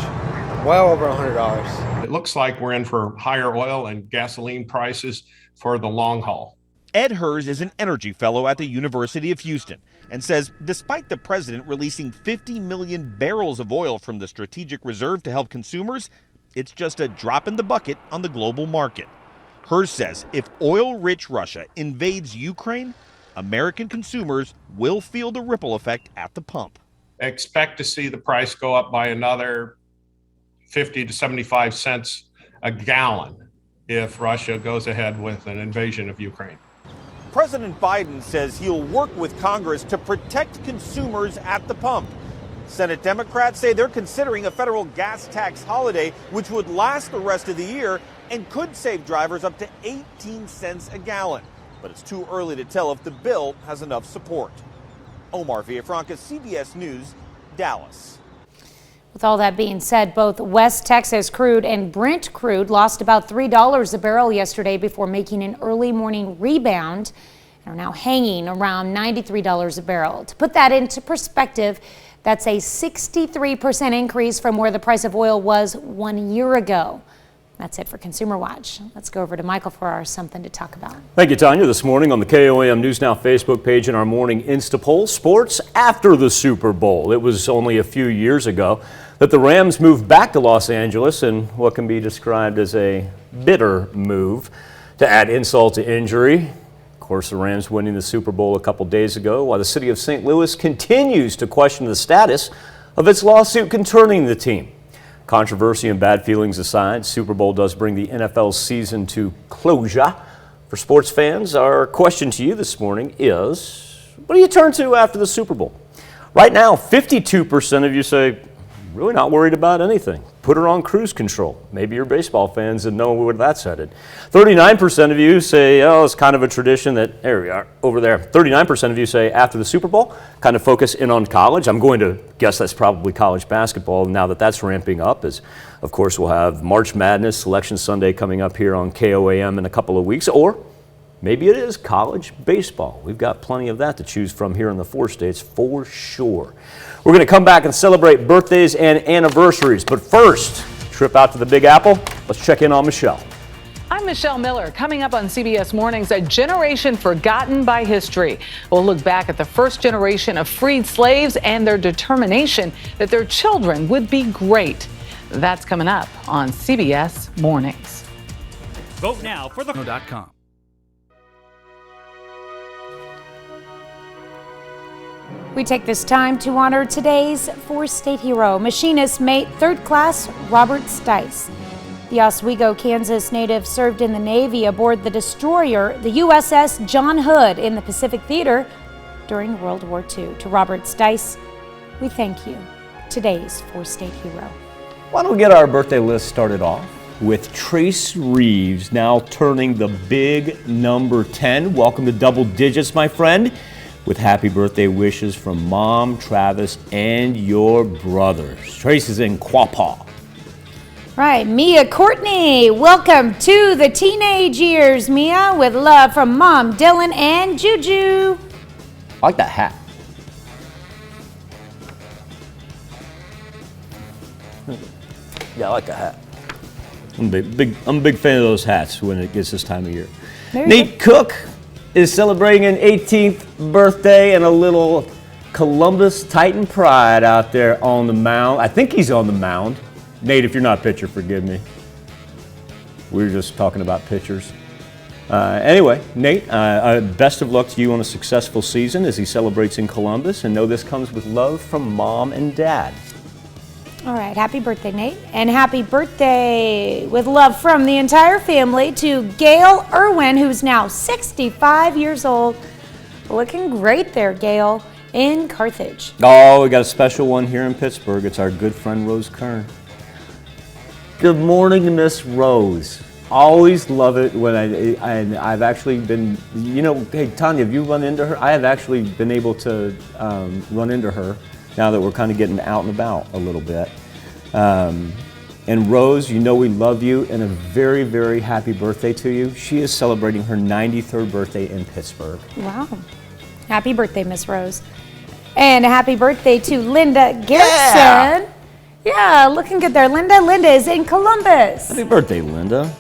Well over $100. It looks like we're in for higher oil and gasoline prices for the long haul. Ed Hers is an energy fellow at the University of Houston and says despite the president releasing 50 million barrels of oil from the strategic reserve to help consumers, it's just a drop in the bucket on the global market. Hers says if oil-rich Russia invades Ukraine, American consumers will feel the ripple effect at the pump. Expect to see the price go up by another 50 to 75 cents a gallon if Russia goes ahead with an invasion of Ukraine. President Biden says he'll work with Congress to protect consumers at the pump. Senate Democrats say they're considering a federal gas tax holiday, which would last the rest of the year and could save drivers up to 18 cents a gallon. But it's too early to tell if the bill has enough support. Omar Villafranca, CBS News, Dallas. With all that being said, both West Texas crude and Brent crude lost about $3 a barrel yesterday before making an early morning rebound and are now hanging around $93 a barrel. To put that into perspective, that's a 63% increase from where the price of oil was 1 year ago. That's it for Consumer Watch. Let's go over to Michael for our Something to Talk About. Thank you, Tanya. This morning on the KOAM News Now Facebook page and our morning Insta poll, sports after the Super Bowl. It was only a few years ago that the Rams moved back to Los Angeles in what can be described as a bitter move. To add insult to injury, of course, the Rams winning the Super Bowl a couple days ago, while the city of St. Louis continues to question the status of its lawsuit concerning the team. Controversy and bad feelings aside, Super Bowl does bring the NFL season to closure. For sports fans, our question to you this morning is, what do you turn to after the Super Bowl? Right now, 52% of you say, really not worried about anything. Put her on cruise control. Maybe you're baseball fans and know where that's headed. 39% of you say, oh, it's kind of a tradition that, there we are, over there. 39% of you say after the Super Bowl, kind of focus in on college. I'm going to guess that's probably college basketball now that that's ramping up, as of course we'll have March Madness Selection Sunday coming up here on KOAM in a couple of weeks, or maybe it is college baseball. We've got plenty of that to choose from here in the 4 states for sure. We're going to come back and celebrate birthdays and anniversaries. But first, trip out to the Big Apple. Let's check in on Michelle. I'm Michelle Miller. Coming up on CBS Mornings, a generation forgotten by history. We'll look back at the first generation of freed slaves and their determination that their children would be great. That's coming up on CBS Mornings. Vote now for the.com. We take this time to honor today's 4-state hero, machinist mate 3rd class Robert Stice. The Oswego, Kansas native served in the Navy aboard the destroyer, the USS John Hood in the Pacific Theater during World War II. To Robert Stice, we thank you, today's 4-state hero. Why don't we get our birthday list started off with Trace Reeves now turning the big number 10. Welcome to double digits, my friend, with happy birthday wishes from Mom, Travis, and your brothers. Trace is in Quapaw. Right, Mia Courtney, welcome to the teenage years, Mia, with love from Mom, Dylan, and Juju. I like that hat. Yeah, I like that hat. I'm a big fan of those hats when it gets this time of year. Nate Cook, is celebrating an 18th birthday and a little Columbus Titan pride out there on the mound. I think he's on the mound. Nate, if you're not a pitcher, forgive me. We were just talking about pitchers. Anyway, Nate, best of luck to you on a successful season as he celebrates in Columbus, and know this comes with love from Mom and Dad. All right, happy birthday, Nate. And happy birthday with love from the entire family to Gail Irwin, who's now 65 years old. Looking great there, Gail, in Carthage. Oh, we got a special one here in Pittsburgh. It's our good friend Rose Kern. Good morning, Miss Rose. Always love it when I've actually been, you know, hey, Tanya, have you run into her? I have actually been able to run into her now that we're kind of getting out and about a little bit. And Rose, you know we love you, and a very, very happy birthday to you. She is celebrating her 93rd birthday in Pittsburgh. Wow. Happy birthday, Miss Rose. And a happy birthday to Linda Garrison. Yeah, looking good there. Linda is in Columbus. Happy birthday, Linda.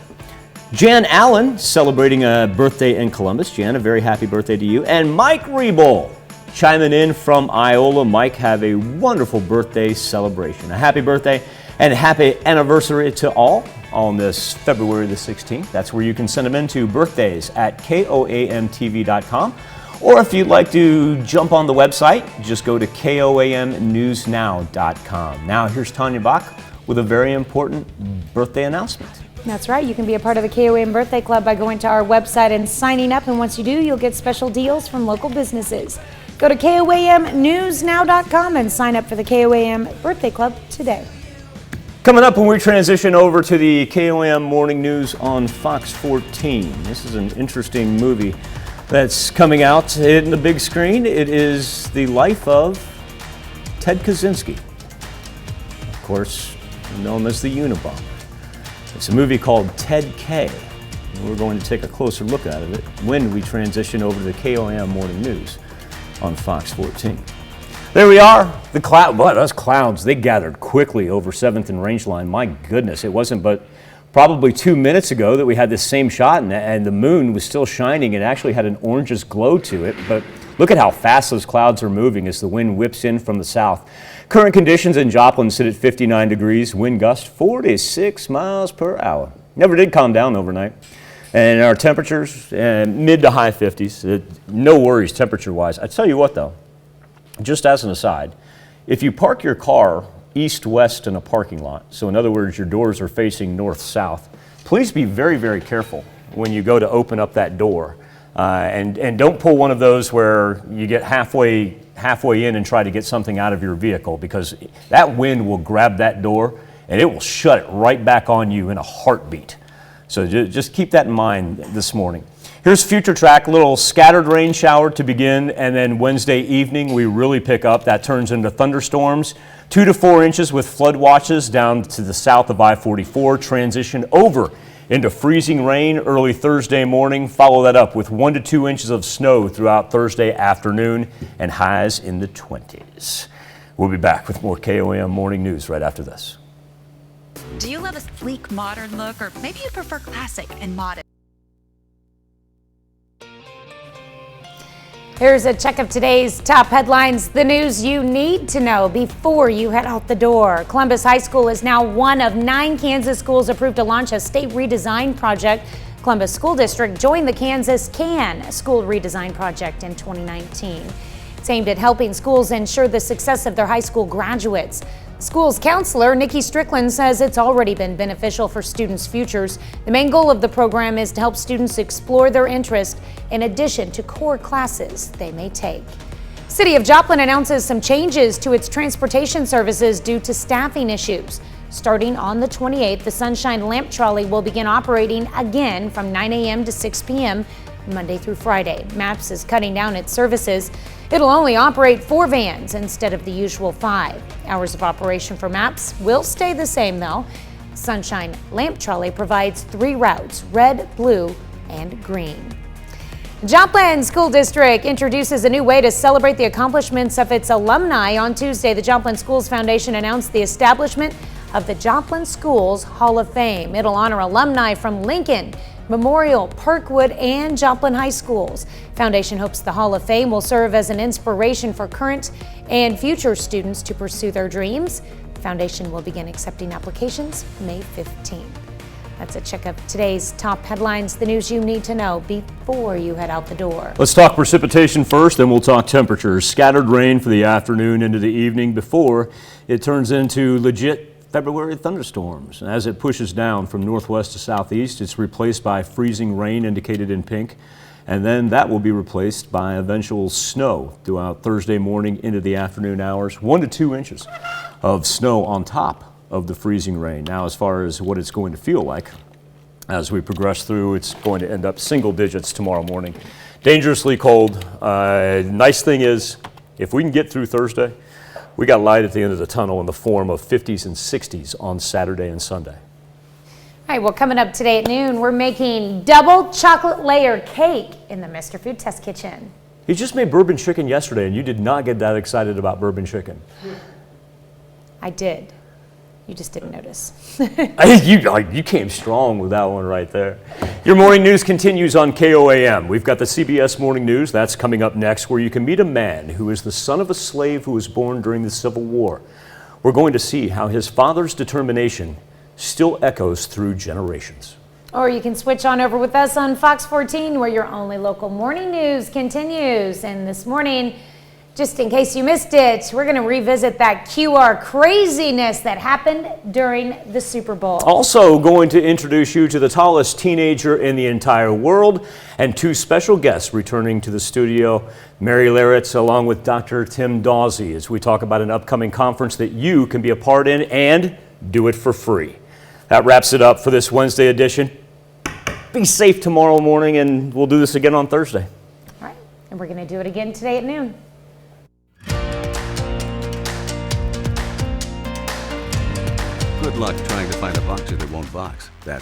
Jan Allen celebrating a birthday in Columbus. Jan, a very happy birthday to you. And Mike Riebel chiming in from Iola. Mike, have a wonderful birthday celebration. A happy birthday and happy anniversary to all on this February the 16th. That's where you can send them in to birthdays@KOAMTV.com. Or if you'd like to jump on the website, just go to KOAMNewsNow.com. Now here's Tanya Bach with a very important birthday announcement. That's right. You can be a part of the KOAM Birthday Club by going to our website and signing up. And once you do, you'll get special deals from local businesses. Go to KOAMNewsNow.com and sign up for the KOAM Birthday Club today. Coming up when we transition over to the KOAM Morning News on Fox 14. This is an interesting movie that's coming out in the big screen. It is the life of Ted Kaczynski, of course, known as the Unabomber. It's a movie called Ted K. We're going to take a closer look at it when we transition over to the KOAM Morning News on Fox 14. There we are. The cloud, boy, those clouds, they gathered quickly over 7th and Rangeline. My goodness, it wasn't but probably 2 minutes ago that we had this same shot, and the moon was still shining. It actually had an orangish glow to it, but look at how fast those clouds are moving as the wind whips in from the south. Current conditions in Joplin sit at 59 degrees, wind gust 46 miles per hour. Never did calm down overnight. And our temperatures, mid to high 50s, no worries temperature-wise. I tell you what though, just as an aside, if you park your car east-west in a parking lot, so in other words, your doors are facing north-south, please be very, very careful when you go to open up that door. And don't pull one of those where you get halfway in and try to get something out of your vehicle, because that wind will grab that door and it will shut it right back on you in a heartbeat. So just keep that in mind this morning. Here's future track, a little scattered rain shower to begin, and then Wednesday evening we really pick up. That turns into thunderstorms, 2 to 4 inches with flood watches down to the south of I-44, transition over into freezing rain early Thursday morning. Follow that up with 1 to 2 inches of snow throughout Thursday afternoon and highs in the 20s. We'll be back with more KOAM Morning News right after this. Do you love a sleek, modern look, or maybe you prefer classic and modern? Here's a check of today's top headlines, the news you need to know before you head out the door. Columbus High School is now one of 9 Kansas schools approved to launch a state redesign project. Columbus School District joined the Kansas CAN School Redesign Project in 2019. It's aimed at helping schools ensure the success of their high school graduates. School's counselor, Nikki Strickland, says it's already been beneficial for students' futures. The main goal of the program is to help students explore their interest in addition to core classes they may take. City of Joplin announces some changes to its transportation services due to staffing issues. Starting on the 28th, the Sunshine Lamp Trolley will begin operating again from 9 a.m. to 6 p.m. Monday through Friday. MAPS is cutting down its services. It'll only operate 4 vans instead of the usual 5. Hours of operation for MAPS will stay the same though. Sunshine Lamp Trolley provides 3 routes, red, blue, and green. Joplin School District introduces a new way to celebrate the accomplishments of its alumni. On Tuesday, the Joplin Schools Foundation announced the establishment of the Joplin Schools Hall of Fame. It'll honor alumni from Lincoln, Memorial, Parkwood, and Joplin High Schools. Foundation hopes the Hall of Fame will serve as an inspiration for current and future students to pursue their dreams. The foundation will begin accepting applications May 15th. That's a check of today's top headlines, the news you need to know before you head out the door. Let's talk precipitation first, then we'll talk temperatures. Scattered rain for the afternoon into the evening before it turns into legit February thunderstorms. As it pushes down from northwest to southeast, it's replaced by freezing rain indicated in pink, and then that will be replaced by eventual snow throughout Thursday morning into the afternoon hours, 1 to 2 inches of snow on top of the freezing rain. Now, as far as what it's going to feel like as we progress through, it's going to end up single digits tomorrow morning. Dangerously cold. Nice thing is, if we can get through Thursday, we got light at the end of the tunnel in the form of 50s and 60s on Saturday and Sunday. All right, well, coming up today at noon, we're making double chocolate layer cake in the Mr. Food Test Kitchen. He just made bourbon chicken yesterday, and you did not get that excited about bourbon chicken. I did. You just didn't notice. You came strong with that one right there. Your morning news continues on KOAM. We've got the CBS Morning News. That's coming up next, where you can meet a man who is the son of a slave who was born during the Civil War. We're going to see how his father's determination still echoes through generations. Or you can switch on over with us on Fox 14, where your only local morning news continues. And this morning, just in case you missed it, we're going to revisit that QR craziness that happened during the Super Bowl. Also going to introduce you to the tallest teenager in the entire world, and 2 special guests returning to the studio, Mary Larritz along with Dr. Tim Dawsey, as we talk about an upcoming conference that you can be a part in and do it for free. That wraps it up for this Wednesday edition. Be safe tomorrow morning, and we'll do this again on Thursday. All right, and we're going to do it again today at noon. Good luck trying to find a boxer that won't box. That's